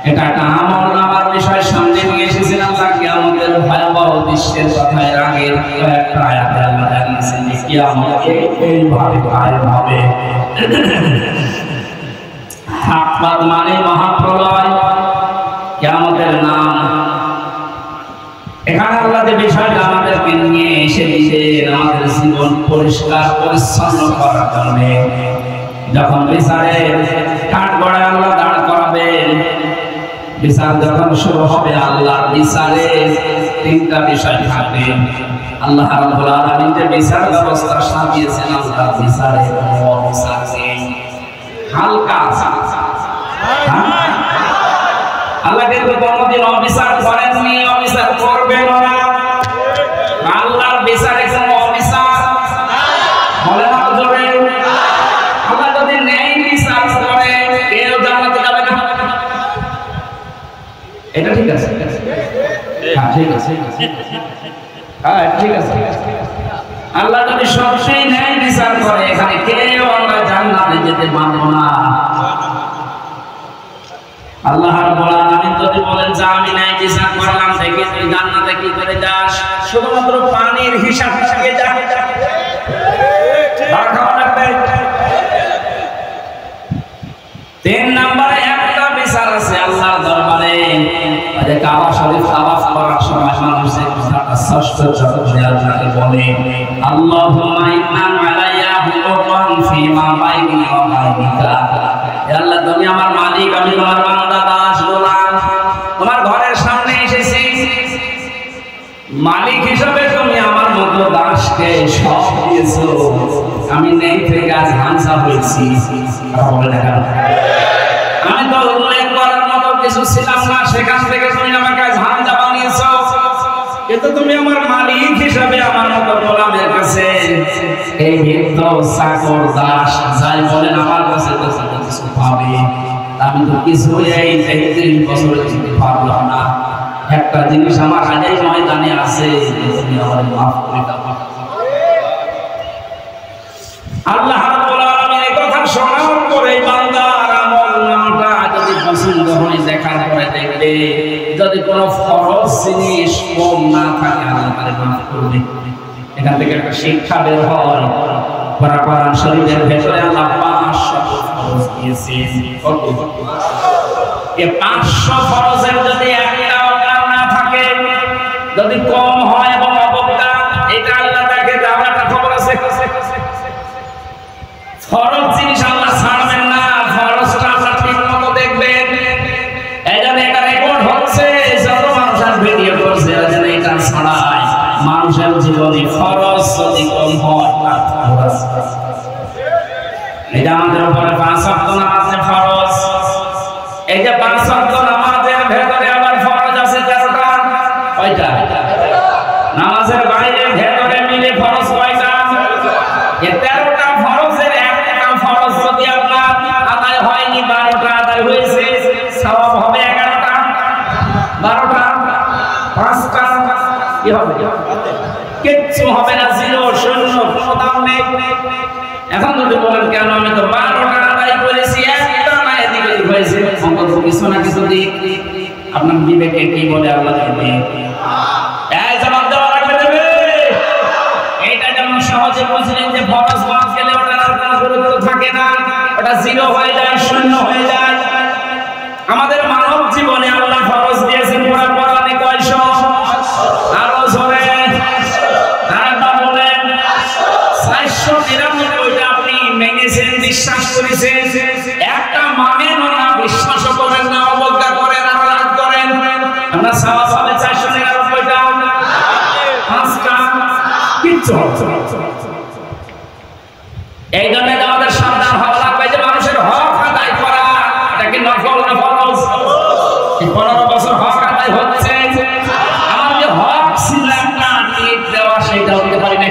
এটা একটা আমল নামার বিষয় সামনে নিয়ে এসেছিলাম তাকে আমাদের ভয়াবহ দৃশ্যের কথায় আগের একটা আয়াতে আল্লাহ জানিয়েছেন যে কিয়ামত এইভাবে কায়েম হবে। হাক্কাত মানে মহাপ্রলয়, কিয়ামতের নাম। এখানে আল্লাহ যে বিষয়টা আমাদেরকে নিয়ে এসে দিয়েছেন আমাদের জীবন পরিষ্কার পরিচ্ছন্ন করার জন্য। যখন বিচারের কাঠগড়ায় আল্লাহ দাঁড় করাবেন, বিচার যখন শুরু হবে আল্লাহর বিচারে তিনটা বিষয় থাকবে। আল্লাহ রাব্বুল আলামিন যে বিচার ব্যবস্থা সাজিয়েছেন আল্লাহর বিচারে কোনো অবিচার নেই, হালকা আল্লাহ কিন্তু কোনোদিন অবিচার করেননি, অবিচার করবেন না। আল্লাহর বিচারে কোনো অবিচার বলে না জোরে। আল্লাহ যদি ন্যায় বিচার করে কেউ জান্নাতে যাবে না, এটা ঠিক আছে? হ্যাঁ ঠিক আছে, হ্যাঁ ঠিক আছে। আল্লাহ যদি সবসময় ন্যায় বিচার করে এখানে কেউ আমরা জান্নাতে যেতে পারবো না। আল্লাহ রাব্বুল আলামিন যদি বলেন যে আমি ন্যায় বিচার করলাম দেখি তুই জান্নাতে কি করে যাস, শুধুমাত্র পানির হিসাব দিয়ে যা। তিন নম্বরে একটা বিচার আছে আল্লাহর দরবারে। যে কাবা শরীফ তাওয়াফ করার সময় মানুষের কথাটা ষষ্ঠ চরণে আল্লাহকে বলে আল্লাহুম্মা ইন্না আলাইয়া হুকুমান ফিমা বাইনি ওয়া বাইনিকা। হে আল্লাহ তুমি আমার মালিক, আমি তোমার বান্দা দাস গোলাম, তোমার ঘরের সামনে এসেছি। মালিক হিসেবে তুমি আমার মতো দাসকে সব দিয়েছো, আমি নেই থেকে আজ হানসা হয়েছি। বলে দেখা আমি তো উল্লেখ করার মতো কিছু ছিলাম না, সেখান থেকে তুমি আমাকে আজ হানসা বানিয়েছো। কিন্তু তো তুমি আমার মালিক হিসাবে আমার মতো গোলামের কাছে এই বৃদ্ধ চাকর দাস যাই বলেন আমার কাছে তো কিছু পাবে, আমি তো কিছু এই ৩৩ বছরে দিতে পারলাম না। একটা জিনিস আমার আগেই ময়দানে আছে, তুমি আমার মাফ করে দাও। আল্লাহ রাব্বুল আলামিন এই কথা শোনার পরে বান্দার আমলনামাটা যদি পছন্দ হয় দেখার পরে দেখবে যদি কোনো ফরজ জিনিস কম না থাকে আল্লাহ তাআলা মাফ করবে। এখান থেকে একটা শিক্ষা বের হয়, কোরআন শরীফের ভেতরে আল্লাহ 500 ফরজ দিয়েছেন। কত? এই 500 ফরজের যদি একটাও না থাকে, যদি কম হয় এবং অবজ্ঞা, এটা আল্লাহ তাকে দেওয়ার একটা খবর আছে। ফরজ জিনিস আল্লাহ ছাড়বেন না, ফরজটা আল্লাহ ঠিক মতো দেখবেন। এই জন্য এটা রেকর্ড হচ্ছে, যত মানুষ ভিডিও করছে এটা ছাড়ায় মানুষের জীবনে ফরজ যদি কম হয়, এটা আমাদের উপরে 5 ওয়াক্ত নামাজে ফরজ। এই যে 5 ওয়াক্ত নামাজের ভেতরে আবার ফরজ আছে 13টা। কয়টা? নামাজের বাইরে ভেতরে মিলে ফরজ কয়টা? এই 13টা ফরজের একটা ফরজ যদি আপনার আদায় হয়নি, 12টা আদায় হয়েছে, সওয়াব হবে 11টা। 12টা 5টা কি হবে? কিচ্ছু হবে না, জিরো, শূন্য, কোনো দাম নেই। এখন যদি বলেন কেন আমি তো 12টা আদায় করেছি, একটা না এদিক ওদিক হয়েছে, অন্তত কিছু না কিছু দিক আপনার বিবেকে কি বলে আল্লাহ দেবে? এই জবাব দেওয়া লাগবে, দেবে। এইটা যেমন সহজে বুঝলেন যে ফরজ বাদ গেলে ওটার আর কোনো গুরুত্ব থাকে না, ওটা জিরো হয়ে যায়, শূন্য হয়ে যায়। আমাদের মানব জীবনে আল্লাহ ফরজ দিয়েছেন পুরো কোরআনে কয়শো? আরো জোরে আরেকবার বলেন। 499টা আপনি মেনেছেন, বিশ্বাস করেছেন, একটা মানেন না, বিশ্বাস করেন না, অবজ্ঞা করেন, আর রাগ করেন, আমরা সওয়াব হবে 499টা। 5টা কিচ্ছু হচ্ছে না। এই জন্য আমাদের সাবধান হওয়া লাগবে যে মানুষের হক আদায় করা, এটা কি নফল না ফরজ? 15 বছর হক আদায় হচ্ছে, আমার যে হক ছিল একটা টিপ দেওয়া, সেটা হতে পারি না।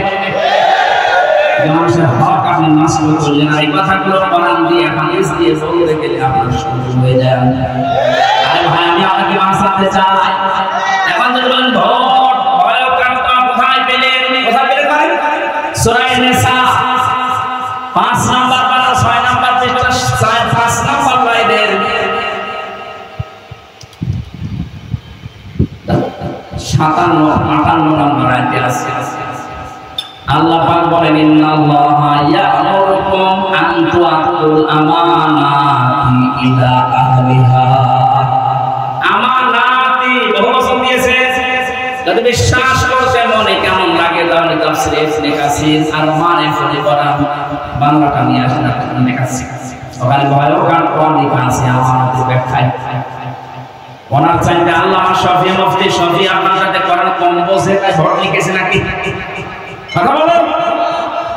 মানুষের হক আপনি নষ্ট করলেন, এই কথাগুলো কোরআন দিয়ে হাদিস দিয়ে বলতে গেলে আপনার শুরু হয়ে যায়। আরে ভাই, আমি আপনাকে বাঁচাতে চাই। এখন যদি বলেন ভোট ভয়কারতা কোথায় পেলেন? কোথায় পেলেন ভাই? সূরা নিসা 5 নাম্বার পারা 6 নাম্বার পৃষ্ঠা 5 নাম্বার লাইনের 57-58 নাম্বার আয়াতে আছে। আল্লাহ পাক বলেন, ইন্নাল্লাহা ইয়া'মুরুকুম আন তু'আতুল আমানাতি ইলা আহলিহা। আমানাতি বহুবচন দিয়েছে। যদি বিশ্বাস করতে মনে কেমন লাগে তাহলে তাফসীর ইবনে কাসির আর মানে ফলে করা বাংলাটা নিয়ে আসেন ইবনে কাসির। ওখানে ভয়ঙ্কর কোন লেখা আছে আমানাতের ব্যাখ্যায়। ওনার চাইতে আল্লাহ শফি মুফতি শফি আপনার সাথে কোরআন কম বোঝে তাই ভোট লিখেছে নাকি? কথা বলেন।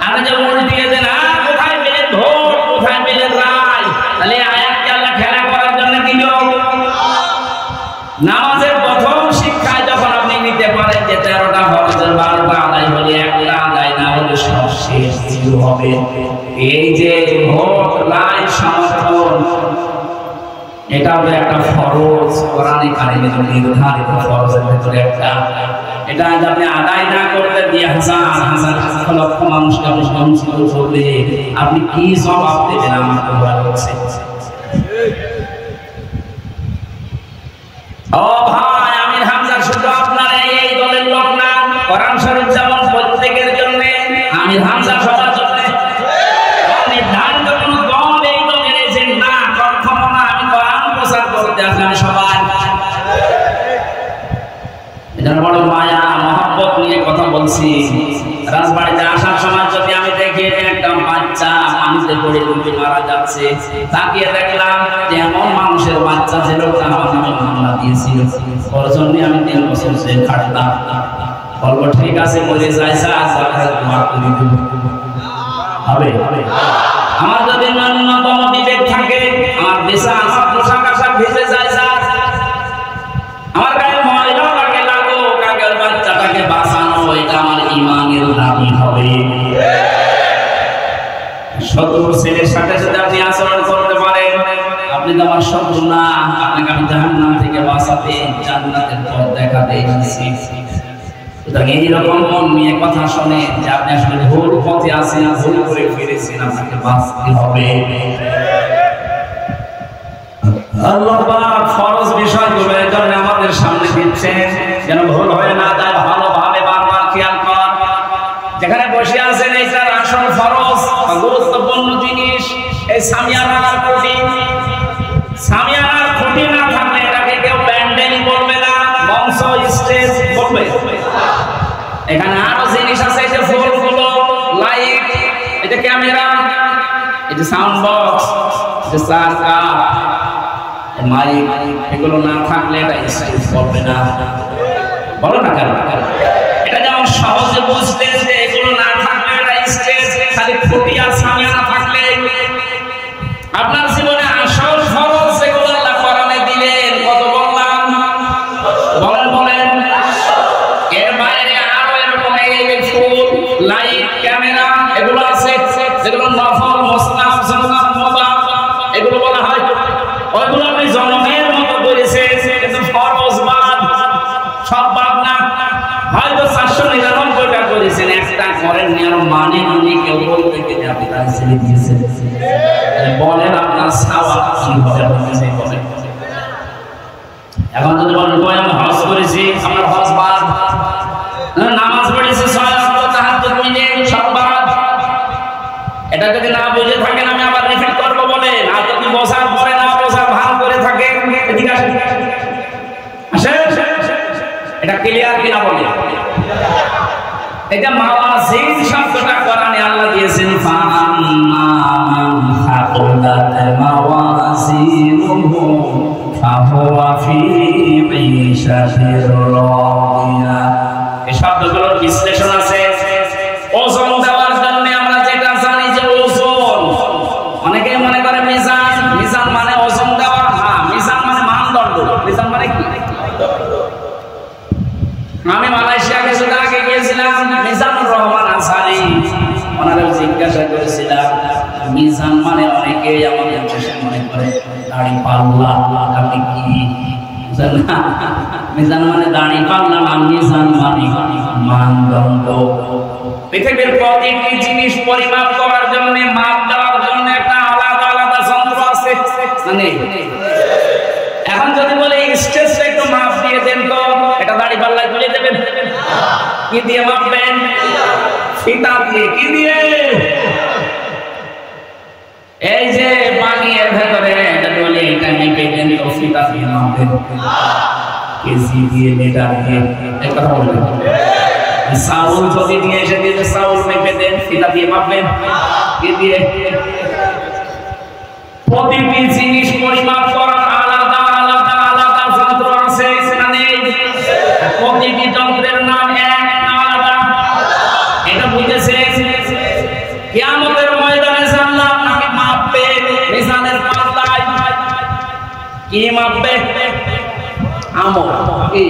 আপনি যে ভোট দিয়েছেন, কোথায় পেলেন ভোট, কোথায় পেলেন রায়? তাহলে আয়াতকে আল্লাহ খেলা করার জন্য কি লোক? নামাজের প্রথম শিক্ষায় যখন আপনি নিতে পারেন যে 13টা ফরজের 12টা আদায় হলে একটা আদায় না হলে সব শেষ, জিরো হবে। এই যে ভোট রায় সমর্থন, এটাও একটা ফরজ, কোরআনে কারিমে নির্ধারিত ফরজের ভিতরে একটা। এটা আজ আপনি আদায় না করতে দিয়ে হাজার লক্ষ মানুষকে আপনি বঞ্চিত করলে আপনি কি জবাব দেবেন? আমার তো ভয় হচ্ছে। ও ভাই, আমির হামজা শুধু আপনার এই দলের লোক না, কোরআন শরীফ যেমন প্রত্যেকের জন্য, আমির হামজা সবার জন্য। নির্ধারিত কোনো দল এই দলের এজেন্ট না, কখনো না। আমি কোরআন প্রচার করতে আসলাম সবাই। এজন্য বড় মায়া মহব্বত নিয়ে কথা বলছি। রাজবাড়িতে আসার সময় যদি আমি দেখি একটা বাচ্চা পানিতে পড়ে ডুবে মারা যাচ্ছে, তাকিয়ে দেখলাম যে এমন মানুষের বাচ্চা ছিল, আমার নামে মামলা দিয়েছিল, ওর জন্য আমি 3 বছর জেল খাটলাম। বলবো ঠিক আছে, বলে যাই হবে। আমার যদি ন্যূনতম বিবেক থাকে, আমার দেশে আমার পোশাক আশাক ভেসে যায়, আমার গায়ে ময়লা লাগে লাগুক, আগের বাচ্চাটাকে শত্রুর ছেলের সাথে যদি আপনি আচরণ করতে পারেন, আপনি তো আমার শত্রু না, আপনাকে আমি জাহান্নাম থেকে বাঁচাতে জান্নাতের পথ দেখাতে এসেছি। সুতরাং এইরকম মন নিয়ে কথা শুনে যে আপনি আসলে ভুল পথে আছেন, ভুল করে ফিরেছেন, আপনাকে বাঁচতে হবে। আল্লাহ পাক ফরজ বিষয়গুলো এর জন্য আমাদের সামনে দিচ্ছেন যেন ভুল হয়ে না যায়, ভালোভাবে বারবার খেয়াল কর। যেখানে বসে আছেন এইটার আসল ফরজ গুরুত্বপূর্ণ জিনিস এই সামিয়ানার খুঁটি। সামিয়ানার খুঁটি না থাকলে এটাকে কেউ প্যান্ডেল বলবে না, মঞ্চ স্টেজ বলবে। এখানে আরো জিনিস আছে, এই যে ফুলগুলো, লাইট, এই যে ক্যামেরা, এই যে সাউন্ড বক্স, যে সার্কা, মাইক, এগুলো না থাকলে এটা স্টেজ বলবে না। বলো না কেন? এটা যেমন সহজে বুঝতে যে এগুলো না থাকলে এটা স্টেজ, খালি খুঁটি আর সামিয়ানা থাকলে আপনার জীবনে আসল ফরজ যেগুলো আল্লাহ কোরআনে দিলেন কত বললাম, বলেন বলেন। এর বাইরে আরো এরকম এই ফুল, লাইট, ক্যামেরা এগুলো আছে যেগুলো নফল, মুসনাফ, সুন্নাত, মুবাহ এগুলো বলা হয়। ওইগুলো আপনি জনমের মতো করেছেন কিন্তু ফরজ বাদ, সব বাদ না। হয়তো 499টা করেছেন, একটা করেননি, আর মানে উনি কেউ বলতে গেলে আপনি তার ছেড়ে দিয়েছেন। বলেন আপনার সাওয়াব কি হবে? আপনি সেই বলেন। এখন যদি বলেন কই আমি হজ করেছি, আমার হজ বাদ, নামাজ পড়েছি 6 ওয়াক্ত তাহাজ্জুদ মিলে সব বাদ। এটা যদি না বুঝে থাকেন আমি আবার রিপিট করব বলেন। আর যদি বোঝার পরে না বোঝা ভান করে থাকেন, এদিকে আসেন, আসেন, এটা ক্লিয়ার কিনা বলেন। এটা মাওয়াজিন শব্দটা কোরআনে আল্লাহ দিয়েছেন, ফাম্মা মান সাকুলাত মাওয়াজিনুহু ফাহুয়া ফি ঈশাতির রাদিয়া। এই শব্দগুলোর বিশ্লেষণ আছে। ওজন দেওয়ার জন্য আমরা যেটা জানি যে ওজন, অনেকে মনে করে মিজান, মিজান মানে ওজন দেওয়া। হ্যাঁ, মিজান মানে মানদণ্ড। মিজান মানে কি? আমি মালয়েশিয়া কিছুদিন আগে গিয়েছিলাম, মিজানুর রহমান আনসারী, ওনারা জিজ্ঞাসা করেছিলাম মিজান মানে অনেকে আমাদের দেশে মনে করে দাড়ি পাল্লা, আপনি কি না? মিজান মানে দাড়ি পাল্লা না, মিজান মানে মানদণ্ড। পৃথিবীর প্রতিটি জিনিস পরিমাপ করার জন্য, মাপ দেওয়ার জন্য একটা আলাদা আলাদা যন্ত্র আছে। মানে এখন যদি বলে স্টেজটা একটু মাপ দিয়ে দেন তো, এটা দাড়ি পাল্লায় তুলে দেবেন? কি দিয়ে মাপবেন? ফিতা দিয়ে। কি দিয়ে? এই যে পানি এর ভেতরে এটা বলে এটা মেপে দেন তো, ফিতা দিয়ে মাপবেন, কেজি দিয়ে, লিটার দিয়ে, এই কথা বলবেন। চাউল যদি নিয়ে এসে দিয়ে চাউল মেপে দেন, ফিতা দিয়ে মাপবেন? কি দিয়ে? প্রতিটি জিনিস পরিমাপ করার আলাদা আলাদা আলাদা যন্ত্র আছে, না নেই? প্রতিটি যন্ত্রের নাম এক আলাদা। এটা বুঝেছে? কিয়ামতের ময়দানে আল্লাহ আপনাকে মাপবে মিজানের পাল্লায়। কি মাপবে? আমল। কি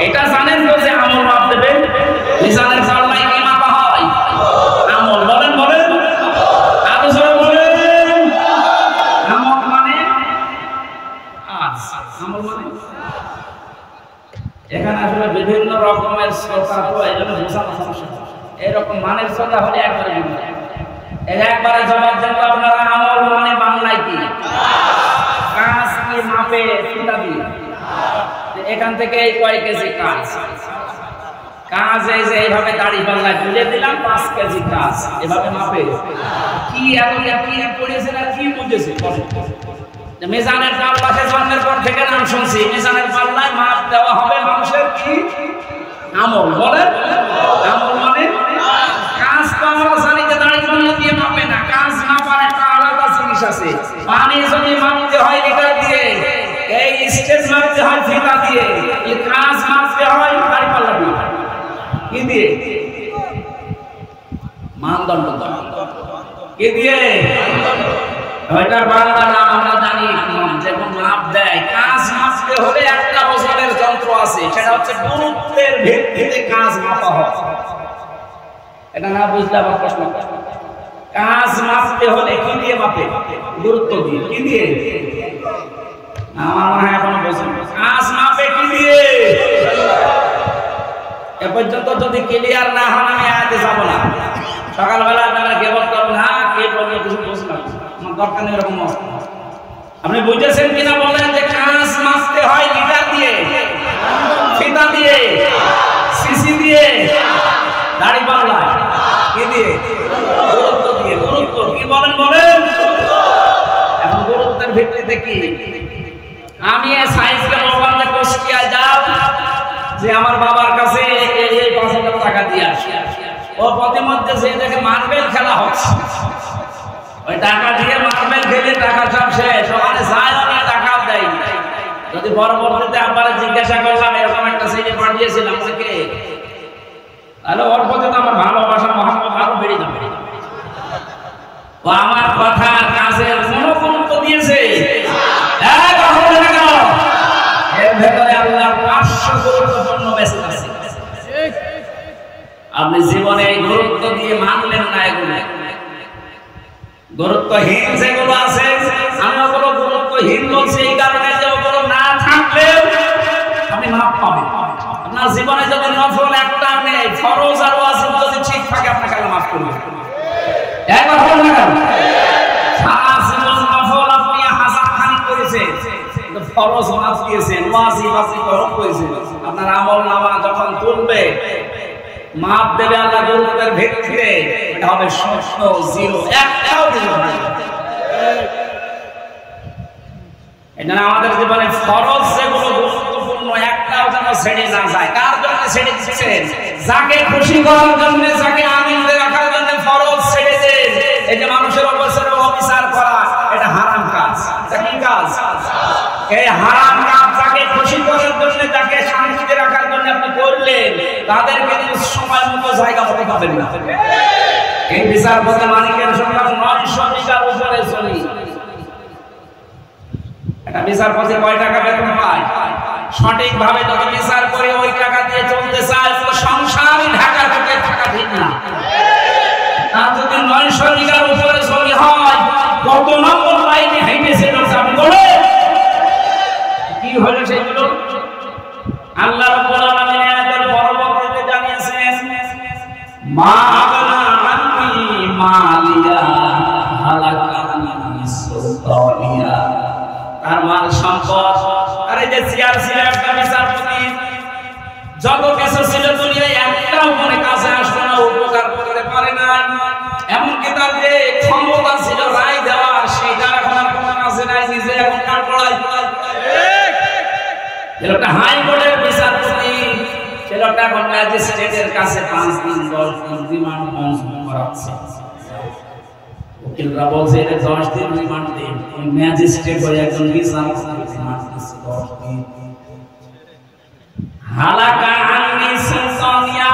এটা জানেন তো যে আমল মাপ দেবে? মিজানের পাল্লায় কি মাপা হয়? আমল। বলেন বলেন, আরো জোরে বলেন। আমল মানে আজ, আমল মানে এখানে আসলে বিভিন্ন রকমের শ্রোতা, তো এই জন্য বোঝানো সমস্যা। এরকম মানের শ্রোতা হলে একবারে একবারে জবাব দেন আপনারা। আমল মানে বাংলায় কি? কাজ। কি মাপে? ফিতা দিয়ে। এখান থেকে এই কয় কেজি কাজ, কাজ এই যে এইভাবে দাড়ি পাল্লায় তুলে দিলাম 5 কেজি কাজ, এভাবে মাপে। কি এত কি পড়েছে না কি বুঝেছে? মিজানের পাল্লাতে জন্মের পর থেকে নাম শুনছি, মিজানের পাল্লায় মাপ দেওয়া হবে মানুষের কি? আমল। বলেন, আমল মানে কাজ। তো আমরা জানি যে দাড়ি পাল্লা দিয়ে মাপে না, কাজ মাপার একটা আলাদা জিনিস আছে। পানি যদি মাপতে হয় লিটার দিয়ে, এই স্টেজ মাপতে হয় ফিতা দিয়ে, এই কাজ মাপতে হয় দাড়ি পাল্লা দিয়ে। কি দিয়ে? মানদণ্ড। কি দিয়ে? ওইটার বাংলা নাম আমরা জানি, যেমন মাপ দেয়। কাজ মাপতে হলে একটা বছরের যন্ত্র আছে, সেটা হচ্ছে গুরুত্বের ভিত্তিতে কাজ মাপা হয়। এটা না বুঝলে আবার প্রশ্ন। কাজ মাপতে হলে কি দিয়ে মাপে? গুরুত্ব দিয়ে। কি দিয়ে? আমার মনে হয় এখনো বলছেন কাজ মাপে কি দিয়ে? এ পর্যন্ত যদি ক্লিয়ার না হন আমি আয়াতে যাব না। সকালবেলা আপনারা কেবল করবেন হ্যাঁ কে বলবে কিছু বুঝলাম আমার দরকার নেই এরকম। আপনি বুঝেছেন কিনা বলেন যে কাজ মাপতে হয় লিটার দিয়ে, ফিতা দিয়ে, সিসি দিয়ে, দাড়ি পাল্লা কি দিয়ে? গুরুত্ব দিয়ে। গুরুত্ব কি বলেন বলেন? এখন গুরুত্বের ভিত্তিতে কি? আমি এই সাইজকে বললাম যে কুষ্টিয়া যাও যে আমার বাবার কাছে এই ৫০০০ টাকা দিয়ে আসি, ও প্রতিমধ্যে সেই দেখে মার্বেল খেলা হচ্ছে, ওই টাকা দিয়ে মার্বেল খেলে টাকা সব শেষ, ওখানে যায় না টাকাও দেয়। যদি পরবর্তীতে আবার জিজ্ঞাসা করলাম এরকম একটা সিডি পাঠিয়েছিলাম কে, তাহলে ওর প্রতি তো আমার ভালোবাসা মহব্বত আরো বেড়ে যাবে। ও আমার কথা কাজের কোনো গুরুত্ব দিয়েছে? এর ভেতরে আল্লাহর ৫০০ গুরুত্বপূর্ণ মেসেজ আছে। আপনি জীবনে এই গুরুত্ব দিয়ে মানলেন না, এগুলো গুরুত্বহীন যেগুলো আছে, আমি ওগুলো গুরুত্বহীন বলছি এই কারণে যে ওগুলো না থাকলে আপনি মাপ পাবেন। আপনার জীবনে যদি নফল একটা নেই, ফরজ আর ওয়াজিব যদি ঠিক থাকে আপনাকে আল্লাহ মাফ করবে। একবার বলুন না কেন? সারা জীবন নফল আপনি হাজার খানিক করেছেন, কিন্তু ফরজ মাফ দিয়েছেন, ওয়াজিব আপনি কম করেছেন। আপনার আমল নামা যখন তুলবে মাপ দেবে আল্লাহ গুরুত্বের ভিত্তিতে, এটা হবে শূন্য, জিরো, একটাও দিবে না। এটা আমাদের জীবনে ফরজ যেগুলো গুরুত্বপূর্ণ একটাও যেন ছেড়ে না যায়। কার জন্য ছেড়ে দিচ্ছেন? যাকে খুশি করার জন্য, যাকে আনন্দে রাখার জন্য ফরজ ছেড়ে দেন। এই যে মানুষের উপর অবিচার করা, এটা হারাম কাজ। এটা কি কাজ? এই হারাম কাজ যাকে খুশি করার জন্য, যাকে শান্তিতে রাখার জন্য আপনি করলেন, তাদেরকে সময় মতো জায়গা মতো পাবেন না। এই বিচার পথে মালিকের সংখ্যা ৯০০ টাকার উপরে চলি। এটা বিচার পথে কয় টাকা বেতন পায়? সঠিকভাবে যদি বিচার করে ওই টাকা দিয়ে চলতে চায় তো সংসারই ঢাকা ঢুকে থাকা ঠিক না। আর যদি ৯০০ টাকার উপরে চলি হয়, কত নম্বর লাইনে হেঁটেছে আপনি বলেন? কি হলো সেগুলো? আল্লাহ রাব্বুল আলামিন আয়াতের পরবর্তীতে জানিয়েছেন, মা আগনা আননি মালিয়া হালাকানি সুলতানিয়া। তার মাল সম্পদ, আরে যে চেয়ার ছিল একটা বিচারপতি, যত কিছু ছিল দুনিয়ায় একটাও মনে কাছে আসলো না, উপকার করতে পারে না। এমনকি তার যে ক্ষমতা ছিল রায় দেওয়ার, সেটা এখন আর কোনো কাছে নাই, নিজে এখন কার পড়াই। একটা হাইকোর্টের বিচারপতি, সে লোকটা এখন ম্যাজিস্ট্রেটের কাছে ৫ দিন ১০ দিন রিমান্ড মঞ্জুর করাচ্ছে। উকিলরা বলছে এটা ১০ দিন রিমান্ড দিন, ওই ম্যাজিস্ট্রেট হয়ে একজন বিচারপতি রিমান্ড দিচ্ছে ১০ দিন। হালাকা আননি সুলতানিয়া,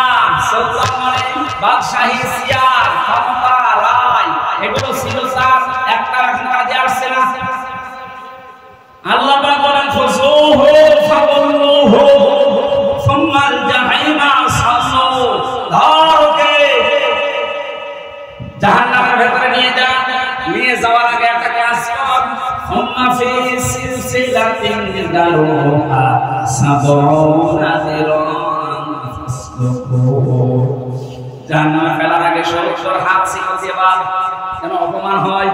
সুলতান মানে বাদশাহী, চেয়ার, ক্ষমতা, রায়, এগুলো ছিল তার, একটা এখন কাজে আসছে না। আল্লাহ পাক বলেন খুযুহু ফাগুল্লুহু সুম্মাল জাহিমা সাল্লু, ধরকে জাহান্নামের ভেতরে নিয়ে যা। নিয়ে যাওয়ার আগে একটা কাজ কর, সুম্মা ফি সিলসিলাতিন যারুহা সাবউনা যিরান ফাসলুকু। জাহান্নামে ফেলার আগে ৭০ হাত ছিল দিয়ে বাদ, যেন অপমান হয়।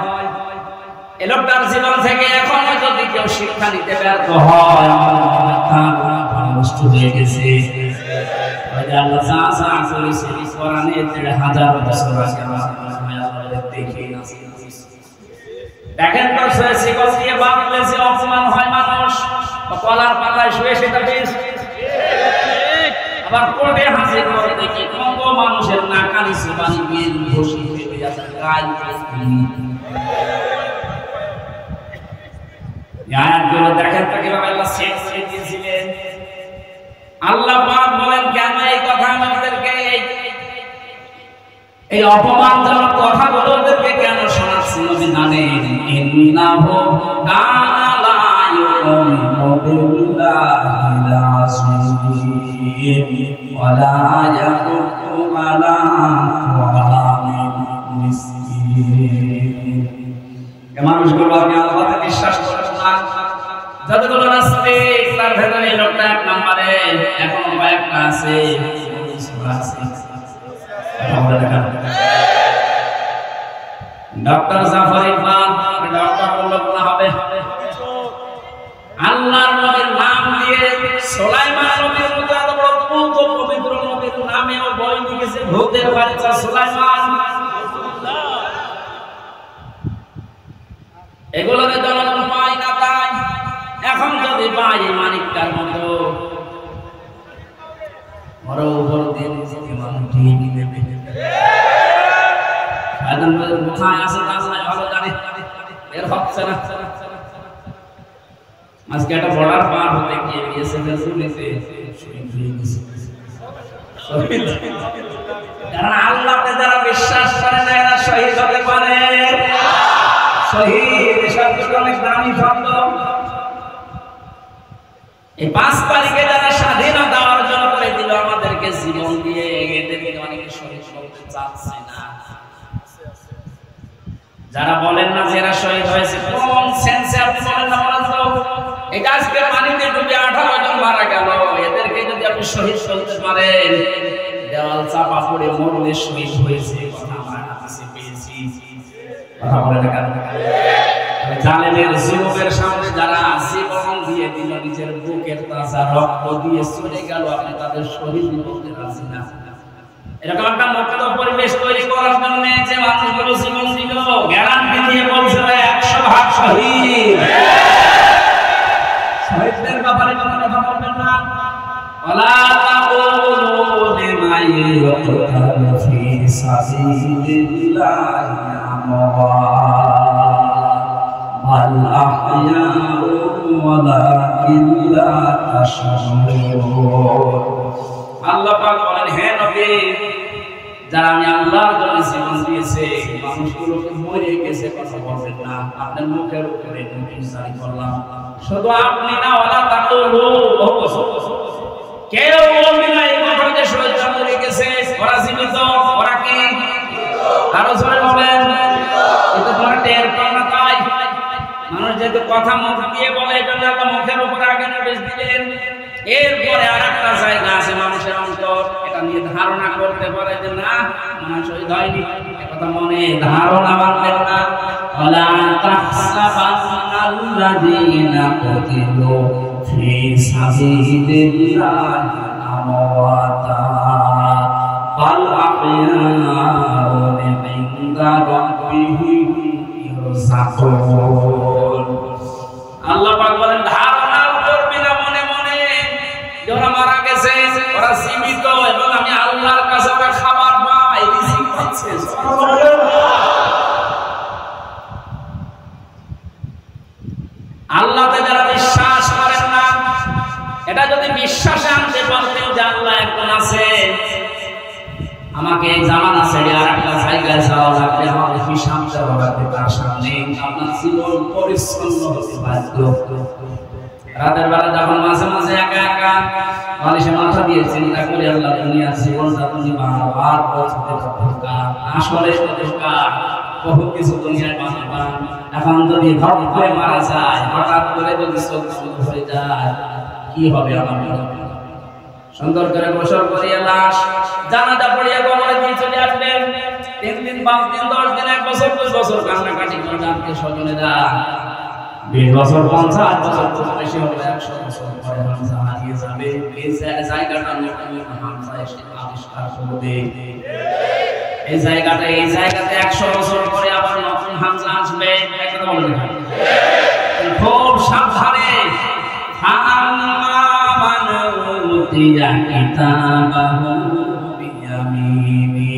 এই লোকটার জীবন থেকে এখন যদি কেউ শিক্ষা নিতে ব্যর্থ হয়, নষ্ট হয়ে গেছে। আল্লাহ যা করেছে কোরআনে ১,৫০০ বছর আগে দেখে দেখেন তো, শিকল দিয়ে বাঁধলে যে অপমান হয় মানুষ, কলার পাতায় শুয়ে সেটা বেশ। আবার কোর্টে হাজির করে দেখি কত মানুষের নাকানি সুবানি বিয়ে ঘষি পেয়ে যাচ্ছে, গায়ে দেখেন তো কিভাবে আল্লাহ সেট দিয়েছিলেন। আল্লাহ পাক বলেন কেন এই কথা আমাদেরকে, এই অপমানজনক কথাগুলো ওদেরকে কেন শোনাচ্ছি? নবী জানেন, ইন্নাহু কানা লা ইউমিনু বিল্লাহিল আযীম ওয়া লা ইয়াকুতু আলা তাআমিল মিসকিন। এই মানুষগুলো আপনি আল্লাহকে বিশ্বাস করেন না। যতগুলো নাস্তিক তার ভেতরে এই লোকটা এক নম্বরে, এখনো কয়েকটা আছে। ডক্টর জাফর ইকবাল ডক্টর বলল না হবে, আল্লাহর নবীর নাম দিয়ে সুলাইমান নবীর মতো এত বড় পবিত্র নবীর নামেও বই লিখেছে ভূতের বাচ্চা সুলাইমান। এগুলোকে জনগণ পায় না, তাই এখন যদি পাই মানিকটার মতো বড় উপর দিয়ে নিজেকে মানুষ দিয়ে নেবে। কোথায় আছে আল্লাহ ভালো জানে, এর হচ্ছে না। আজকে একটা বর্ডার পার হতে গিয়ে কারণ আল্লাহকে যারা বিশ্বাস করে না এরা শহীদ হতে পারে। শহীদ শব্দটা অনেক দামি শব্দ। এই 5 তারিখে যারা স্বাধীনতা অর্জন করে দিল আমাদেরকে জীবন দিয়ে, এদেরকে অনেকে শহীদ করতে চাচ্ছে না। যারা বলেন না যে এরা শহীদ হয়েছে, কোন সেন্সে আপনি বলেন না? বলেন তো, এই আজকে পানিতে ডুবে 18 জন মারা গেল, এদেরকে যদি আপনি শহীদ করতে পারেন, দেওয়াল চাপা পড়ে মরলে শহীদ হয়েছে কথা আমরা কাছে পেয়েছি। কথা বলেন না? জালেমের যুবকের সামনে যারা জীবন দিয়ে দিল, নিজের বুকের তাজা রক্ত দিয়ে চলে গেল, আপনি তাদের শহীদ বলতে রাজি না। এরকম একটা মুক্ত পরিবেশ তৈরি করার জন্য যে মানুষগুলো জীবন দিল, গ্যারান্টি দিয়ে বলছে 100% শহীদ। শহীদদের ব্যাপারে কোনো কথা বলবেন না। ওয়ালা তাকুলু লিমান ইয়াকতালু ফি সাবিলিল্লাহি আমওয়াত বাল আহইয়াউ ওয়ালাকিন লা তাশউরুন। আল্লাহ পাক বলেন, হে নবী, যারা আমি আল্লাহর জন্য জীবন দিয়েছে মানুষগুলোকে মরে গেছে কথা বলবেন না। আপনার মুখের উপরে নোটিশ জারি করলাম, শুধু আপনি না, ওয়ালা তাকুলু, কেউ বলবে না এই কথা যে শহীদরা মরে গেছে, ওরা জীবিত, ওরা কি? আরো জোরে বলেন। এটা তোমরা টের পাও না, তাই মানুষ যেহেতু কথা মুখ দিয়ে বলে, এই জন্য একটা মুখের উপরে আগে নোটিশ দিলেন। এরপরে আরেকটা জায়গা আছে মানুষের অন্তর, এটা নিয়ে ধারণা করতে পারে যে না, মানুষ শহীদ হয়নি, একথা মনে ধারণা মানবেন না। ওয়ালা তাহসাবান্নাল্লাযীনা কুতিলু ফি সাবিলিল্লাহি আমওয়াতা বাল আহইয়াউ ইনদা রাব্বিহিম ইরযাকুন। আল্লাহ পাক বলেন, ধারণা করবি না মনে মনে যে ওরা মারা গেছে, ওরা জীবিত, এবং আমি আল্লাহর কাছে ওরা খাবার পাই, রিজিক পাচ্ছে। আল্লাহতে যারা বিশ্বাস করেন না, এটা যদি বিশ্বাসে আনতে পারতেন যে আল্লাহ একজন আছে, আমাকে এই জামানা ছেড়ে আর একটা জায়গায় যাওয়া লাগবে, আমাকে হিসাব দেওয়া লাগবে তার সামনে, আপনার জীবন পরিচ্ছন্ন হতে বাধ্য। রাতের বেলা যখন মাঝে মাঝে একা একা বালিশে মাথা দিয়ে চিন্তা করি, আল্লাহ দুনিয়ার জীবনটা তুমি বারবার পৌঁছতে থাকা, আসলে ধোঁকা, বহু কিছু দুনিয়ায় বাঁচবা। এখন যদি হট করে মারা যায়, হঠাৎ করে যদি চোখ বন্ধ হয়ে যায়, কি হবে আমার? সুন্দর করে গোসল করিয়ে লাশ জানাজা পড়িয়ে কবরে দিয়ে চলে আসবেন। 3 দিন 5 দিন 10 দিন 1 বছর 2 বছর কান্নাকাটি করে আত্মীয় স্বজনেরা, 20 বছর 50 বছর বেশি হবে, 100 বছর পরে হামজা হারিয়ে যাবে। এই জায়গাটা নতুন হামজা এসে আবিষ্কার করবে। এই জায়গাতে 100 বছর পরে আবার নতুন হামজা আসবে। একটা বলে দেখেন, খুব সাবধানে। উতিয়া কিতাবাহু বিয়ামিনি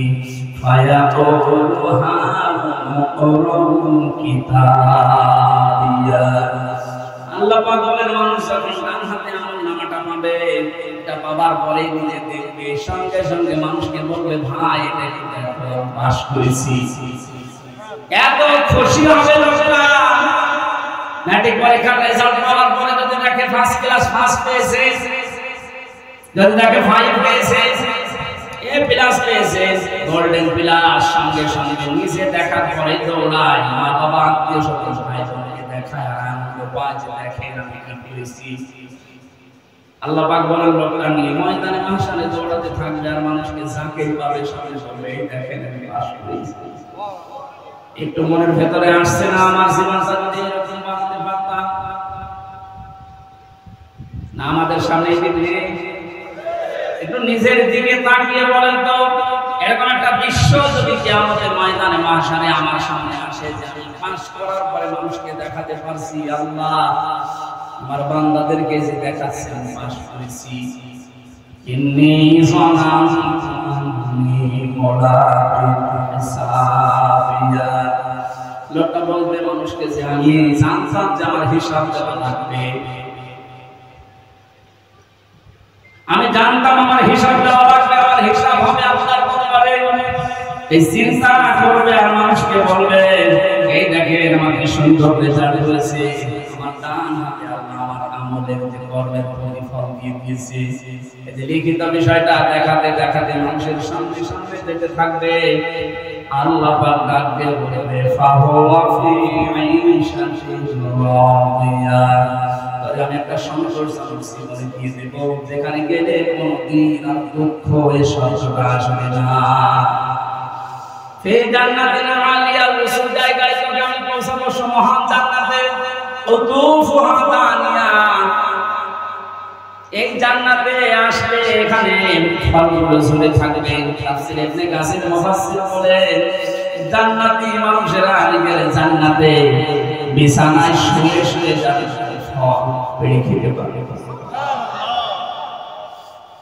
ফায়াকুলু হামুকরুন কিতাবিয়া। আল্লাহ পাক বলেন, মানুষ যখন ডান হাতে আমলনামাটা পাবে, এটা পাবার পরে নিজে দেখবে, সঙ্গে সঙ্গে মানুষকে বলবে, ভাই এটা দেখো পাস করেছি। এত খুশি হবে লোকটা। ম্যাট্রিক পরীক্ষার রেজাল্ট পাওয়ার পরে যদি দেখে ফার্স্ট ক্লাস ফার্স্ট পেয়েছে, যদি দেখে 5 পেয়েছে, এ প্লাস পেয়েছে, গোল্ডেন প্লাস, সঙ্গে সঙ্গে নিজে দেখার পরে দৌড়ায়, মা বাবা আত্মীয় স্বজন ভাই বোনকে দেখায় আর আনন্দ পায় যে দেখেন আমি কি করেছি। আল্লাহ পাক বলেন লোকটা নিয়ে ময়দানে মাহশারে দৌড়াতে থাকবে আর মানুষকে জাকির পাবে সঙ্গে সঙ্গে এই দেখেন আমি পাস করেছি। একটু মনের ভেতরে আসছে না আমার জীবনটা যদি এরকম বাঁচতে পারতাম না? আমাদের সামনে একটু নিজের দিকে তাকিয়ে বলেন তো, এরকম একটা দৃশ্য যদি কিয়ামতের ময়দানে মাহশারে আমার সামনে আসে যে আমি পাস করার পরে মানুষকে দেখাতে পারছি, আল্লাহ আমার বান্দাদেরকে যে দেখাচ্ছে আমি পাস করেছি, ইন্নী যানান্নী মুলাকিন হিসাবিয়া, লোকটা বলবে মানুষকে যে আমি জানতাম যে আমার হিসাব দেওয়া লাগবে, আমি জানতাম আমার হিসাব দেওয়া লাগবে, আমার হিসাব হবে আল্লাহর দরবারে। এই চিন্তা করবে আর মানুষকে বলবে এই দেখেন আমাকে সুন্দর রেজাল্ট হয়েছে, আমার ডান হাতে আল্লাহ আমার আমলের যে কর্মের প্রতিফল দিয়ে দিয়েছে। এই যে লিখিত বিষয়টা দেখাতে দেখাতে মানুষের সামনে সামনে যেতে থাকবে, আল্লাহ পাক ডাক দিয়ে বলবে ফাহুয়া ফি আইশাতিন রাদিয়া, আমি একটা সংসার জীবনে দিয়ে দেব যেখানে গেলে কোনদিন আর দুঃখ এসব আসবে না। ফি জান্নাতিন আলিয়া, উঁচু জায়গায় তোকে আমি পৌঁছাবো, মহান জান্নাতে, উতুফুহা দানিয়া, এই জান্নাতে আসলে এখানে ফলগুলো ঝুলে থাকবে। তাফসীর ইবনে কাসির মুফাসসির বলেন জান্নাতি মানুষেরা গেলে জান্নাতে বিছানায় শুয়ে শুয়ে যাবে, পেড়ে খেতে পারবে।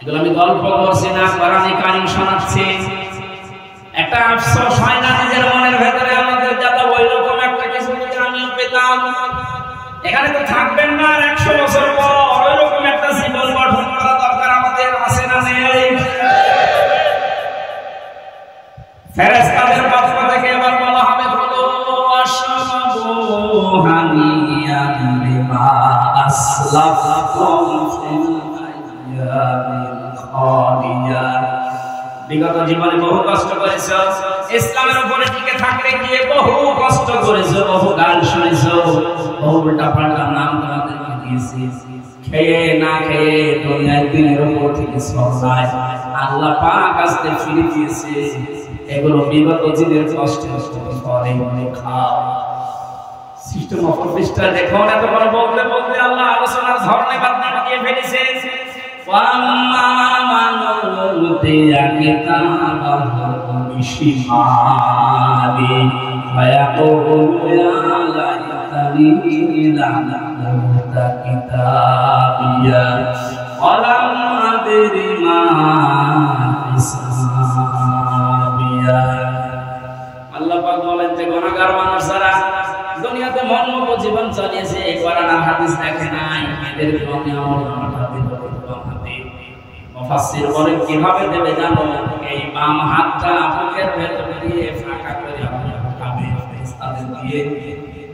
এগুলো আমি গল্প করছি না, কোরআনে কারীম শোনাচ্ছি। একটা আফসোস হয় না নিজের মনের ভেতরে, আমাদের যাতে ওই রকম একটা কিছু যদি আমিও পেতাম, এখানে তো থাকবেন না আর 100 বছর পর ওই রকম একটা জীবন গঠন করা দরকার আমাদের, আছে না নেই? ফেরেশতাদের পক্ষ থেকে এবার বলা হবে কুলু ওয়াশরাবু হানিয়ান বিমা আসলাফতুম ফিল আইয়ামিল খালিয়া, বিগত জীবনে বহু কষ্ট করেছো, ইসলামের উপরে টিকে থাকতে গিয়ে বহু কষ্ট করেছো, বহু গাল শুনেছো, বহু উল্টা পাল্টা নাম তোমাদেরকে দিয়েছি, খেয়ে না খেয়ে দুনিয়ার দিনের উপর থেকে সরাই আল্লাহ পাক আজকে ফিরে দিয়েছে। এগুলো বিগত জীবনের কষ্টের ফলে খাও। সিস্টেম অফ অফিসটা দেখো না, তো বড় বলতে বলতে আল্লাহ আলোচনার ধরনে বাদনে দিয়ে ফেলেছে। ওয়াম্মা মান উতিয়া কিতাবাহু বিশিমালি ফায়াকুলু ইয়া লাইতানি লাম উতা কিতাবিয়া ওয়ালাম আদরি মা হিসাবিয়া। আল্লাহ পাক বলেন যে গুনাহগার মানুষ যারা দুনিয়াতে মনমতো জীবন চালিয়েছে, কোরআন আর হাদিস দেখে নাই, এদের জন্য আমলনামাটা দিতে হবে বাম হাতে। মুফাসসির বলেন কিভাবে দেবে জানো? এই বাম হাতটা বুকের ভেতর দিয়ে ফাঁকা করে আপনি উঠাবে, ফেরেশতাদের দিয়ে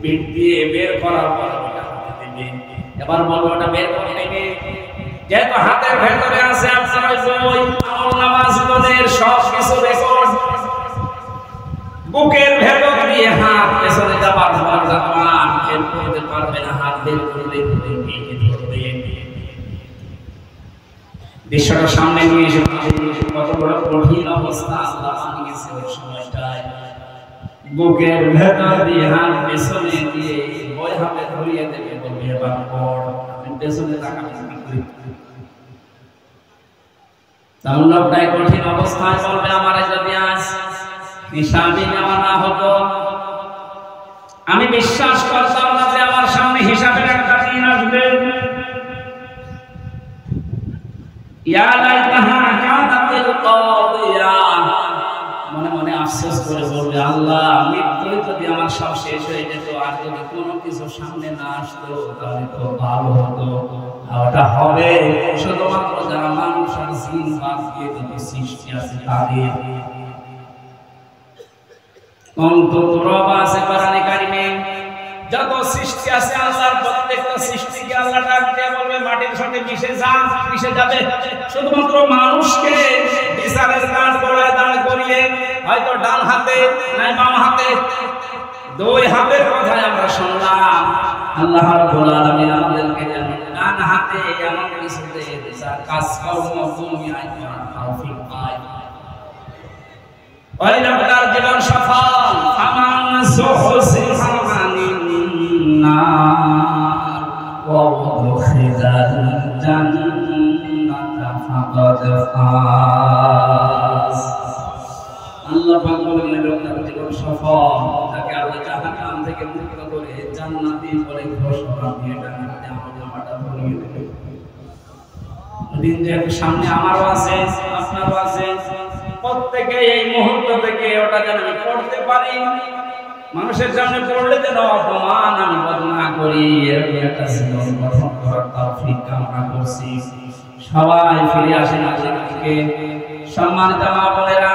পিঠ দিয়ে বের করার পর ওটা হাতে দেবে। এবার বলবো ওটা বের করে নেবে, যেহেতু হাতের ভেতরে আছে আপনার ওই আমলনামা জীবনের সব কিছু রেকর্ড। বুকের ভেতর দিয়ে হাত পেছনে যাবার পর জামান বের করতে পারবে না, হাত বের করলে দৃশ্যটা সামনে নিয়ে এসে কত বড় কঠিন অবস্থা আল্লাহ বানিয়েছে ওই সময়টায়। বুকের ভেতর দিয়ে হাত পেছনে দিয়ে ওই হাতে ধরিয়ে দেবে, বলবে এবার পড়। আমি পেছনে তাকাবো কি করি? তাহলে লোকটাই কঠিন অবস্থায় বলবে আমার যদি আজ হিসাবই নেওয়া না হতো, আমি বিশ্বাস করতাম না যে আমার সামনে হিসাবের একটা দিন আসবে। ইয়া লাইতাহা কানাতিল কাদিয়া, মনে মনে আফসোস করে বলবে আল্লাহ মৃত্যুই যদি আমার সব শেষ হয়ে যেত, আর যদি কোনো কিছু সামনে না আসতো তাহলে তো ভালো হতো। ওটা হবে শুধুমাত্র যারা মানুষ আর জিন বাদ দিয়ে যত সৃষ্টি আছে তাদের। যত সৃষ্টি আছে আল্লাহর প্রত্যেকটা সৃষ্টিকে আল্লাহ ডাক দিয়ে বলবে মাটির সাথে মিশে যা, মিশে যাবে। শুধুমাত্র মানুষকে বিচারের মিলে হয়তো ডান হাতে নাই বাম হাতে, দুই হাতের কথাই আমরা শুনলাম। আল্লাহ রাব্বুল আলামিন আমাদেরকে ডান হাতে এমন কিছু দেন যার কাজকর্ম দুনিয়ায় করার তৌফিক পায়, ওই লোকটার জীবন সফল। ফামান যুহজিহা আনিন নার ওয়া উদখিলাল জান্নাতা ফাকাদ ফাজ। আল্লাহ পাক বলেন লোকটার জীবন সফল, তাকে আল্লাহ জাহান্নাম থেকে মুক্ত করে জান্নাতি বলে ঘোষণা দিয়ে জান্নাতে আমলনামাটা ভরিয়ে দেবে। দিন যেহেতু সামনে আমারও আছে আপনারও আছে, প্রত্যেকে এই মুহূর্ত থেকে ওটা যেন আমি পড়তে পারি, মানুষের সামনে পড়লে যেন অপমান আমি বোধ না করি, এরকম একটা জীবন গঠন করার তৌফিক কামনা করছি। সবাই ফিরে আসেন আজকে। সম্মানিত মা বোনেরা,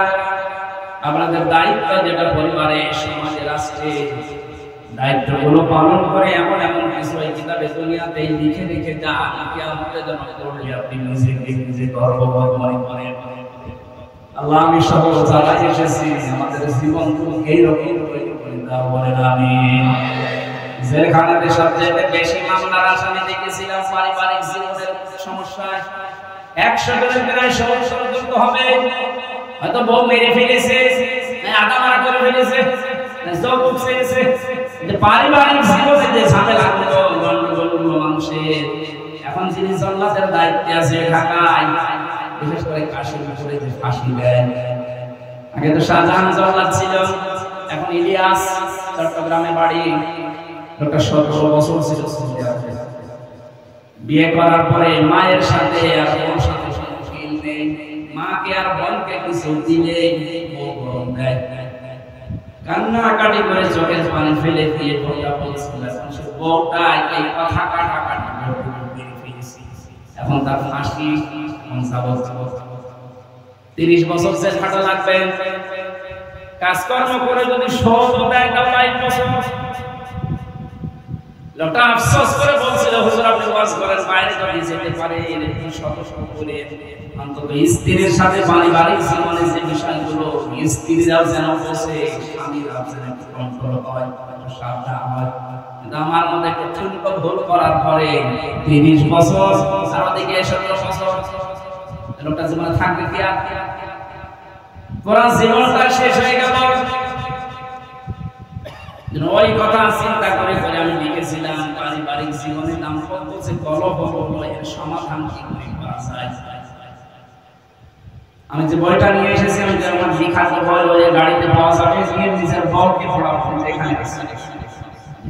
আপনাদের দায়িত্ব যেটা পরিবারে, সমাজে, রাষ্ট্রে, দায়িত্বগুলো পালন করে এমন এমন কিছু এই কিতাবে দুনিয়াতে লিখে লিখে যান, কিয়ামতের জন্য পড়লে আপনি নিজে গর্ববোধ মনে করেন। আল্লাহ আমি সব যারা এসেছি আমাদের জীবনকে এইরকম করে দাও, বলেন আমিন। যেখানে সবচেয়ে বেশি মামলার আসামি দেখেছিলাম পারিবারিক জীবনের সমস্যায়, 100 জনের প্রায় 70 যুক্ত হবে। হয়তো বউ মেরে ফেলেছে, আদা মারা করে ফেলেছে, যৌতুক চেয়েছে। যে পারিবারিক জীবনে যে ঝামেলা গন্ডগোল মানুষের, এখন যিনি জান্নাতের দায়িত্বে আছে ঢাকায়, বিশেষ করে কাশীপুরে যে ফাঁসি দেন, আগে তো শাহজাহান জল্লাদ ছিল, এখন ইলিয়াস চট্টগ্রামে বাড়ি। লোকটা 17 বছর ছিল বিয়ে করার পরে মায়ের সাথে আর বোন সাথে সংসার নেই, মাকে আর বোনকে কিছু দিলে বউ দেয়, কান্নাকাটি করে চোখের পানি ফেলে দিয়ে বউটা বলছিল, সে বউটা এই কথা কাটাকাটি করে ফেলেছি, এখন তার ফাঁসি 30 বছর জেল খাটা লাগবে। কাজকর্ম করে যদি শোধ দেয় তাহলে 5 বছর। লোকটা আফসোস করে বলছিল, হুজুর আপনি ওয়াজ করেন, বাইরে যদি যেতে পারে এরকম শত করে অন্তত স্ত্রীর সাথে পারিবারিক জীবনের যে বিষয়গুলো, স্ত্রীরাও যেন বসে, স্বামীরাও যেন কন্ট্রোল হয়, সাবধান হয়। কিন্তু আমার মধ্যে একটা ছোট্ট ভুল করার পরে 30 বছর আর ওদিকে 17 বছর লোকটা জীবনে থাকবে কি আর? পুরো জীবনটা শেষ হয়ে গেল। ওই কথা চিন্তা করে করে আমি লিখেছিলাম, পারিবারিক জীবনে দাম্পত্য যে কলহ হলো এর সমাধান কি করে করা যায়। আমি যে বইটা নিয়ে এসেছি, আমি যে আমার লিখার বই ওই গাড়িতে পাওয়া যাবে, নিজের বউকে পড়াবো। এখানে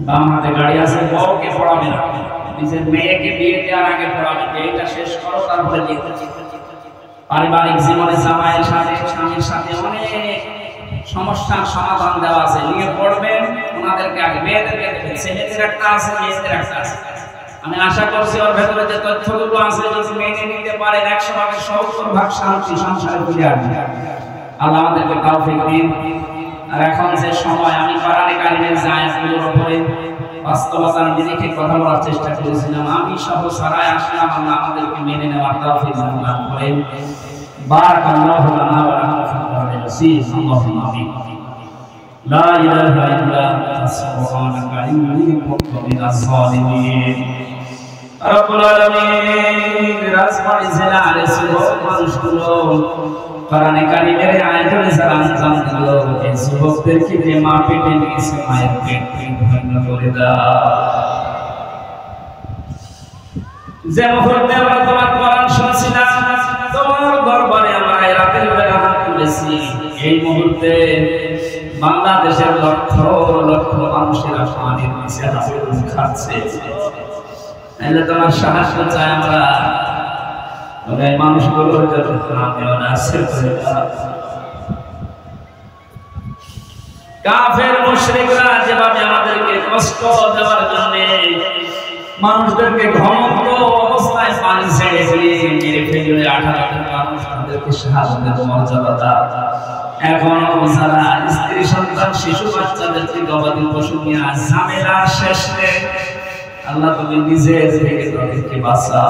বাম হাতে গাড়ি আছে, বউকে পড়াবে না, নিজের মেয়েকে বিয়ে দেওয়ার আগে পড়াবে, এইটা শেষ করো তারপরে লিখতে। পারিবারিক জীবনে জামাইয়ের সাথে স্বামীর সাথে অনেক সমস্যার সমাধান দেওয়া আছে, নিয়ে পড়বেন। ওনাদেরকে আগে মেয়েদেরকে দেবেন, ছেলেদের একটা আছে, মেয়েদের একটা আছে। আমি আশা করছি ওর ভেতরে যে তথ্যগুলো আছে যদি মেনে নিতে পারেন 100 ভাগে 70 শান্তি সংসারে ফিরে আসবে। আল্লাহ আমাদেরকে তৌফিক দিন। আর এখন যে সময়, আমি কোরআনে কারিমের আয়াতগুলোর উপরে বাস্তবতার নিরিখে কথা বলার চেষ্টা করেছিলাম, আমি সহ সারায় আসলাম। আল্লাহ আমাদেরকে মেনে নেওয়ার তৌফিক দান করেন। বারাকাল্লাহু লানা ওয়া লাকুম ফি রাসূলিহি সাল্লাল্লাহু আলাইহি ওয়া সাল্লাম। লা ইলাহা ইল্লা আনতা সুবহানাকা ইন্নী কুনতু মিনাজ জালিমিন। রব্বুল আলামিন রাজবাড়ী জেলার যুবক মানুষগুলো কোরআনে কারিমের আয়াতের যারা আঞ্জাম দিল, এই যুবকদেরকে যে মা পেটে নিয়েছে, মায়ের পেট ধন্য করে দাও। যে মুহূর্তে আমরা তোমার কোরআন শুনছিলাম, তোমার দরবারে আমরা এই রাতের বেলা হাত তুলেছি, এই মুহূর্তে বাংলাদেশের লক্ষ লক্ষ মানুষের পানির নিচে হাসপাতাল খাচ্ছে। তাহলে তোমার সাহায্য চাই আমরা, এই মানুষগুলোর জন্য কাফের মুশরিকরা যেভাবে আমাদেরকে কষ্ট দেওয়ার জন্য মানুষদেরকে ঘমন্ত অবস্থায় পানি ছেড়ে দিয়ে মেরে ফেলে 18 মানুষ তাদেরকে শাহাদাতের মর্যাদা দাও। এখন যারা স্ত্রী সন্তান শিশু বাচ্চাদেরকে গবাদি পশু নিয়ে ঝামেলা শেষে, আল্লাহ তুমি নিজে থেকে তাদেরকে বাঁচাও।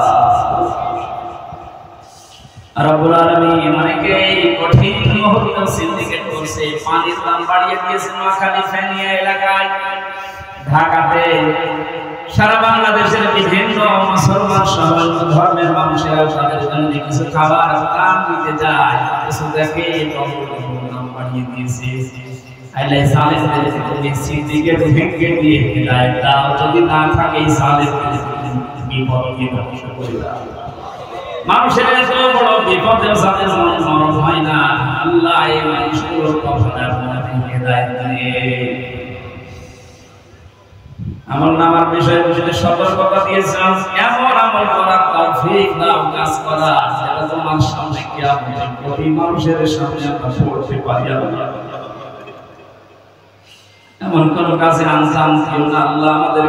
রব্বুল আলামিন অনেকেই কঠিন মুহূর্ত সিন্ডিকেট করছে, পানির দাম বাড়িয়ে দিয়েছে নোয়াখালী ফেনী এলাকায়, ঢাকাতে, সারা বাংলাদেশের বিভিন্ন মুসলমান সহ ধর্মের মানুষেরা তাদের জন্য কিছু খাবার দান দিতে যায়, কিছু দেখে দাম বাড়িয়ে দিয়েছে। আল্লাহ সালেহদের সিন্ডিকেট ভেঙে দিয়ে হিদায়াত দাও, যদি না থাকে এই সালেহদের বিপদকে ধ্বংস করে দাও। মানুষের এত বড় বিপদে যাদের মন নরম হয় না, আল্লাহ এই মানুষগুলোর কখনো আপনাকে হিদায়াত দিয়ে আমল নামার বিষয়ে সতর্কতা দিয়েছেন, এমন আমল করার তৌফিক দাও, কাজ করার যেটা তোমার সামনে কিয়ামতের প্রতি মানুষের সামনে আমরা পড়তে পারি। এমন কোন কাজে আনসান দিও না আল্লাহ আমাদের।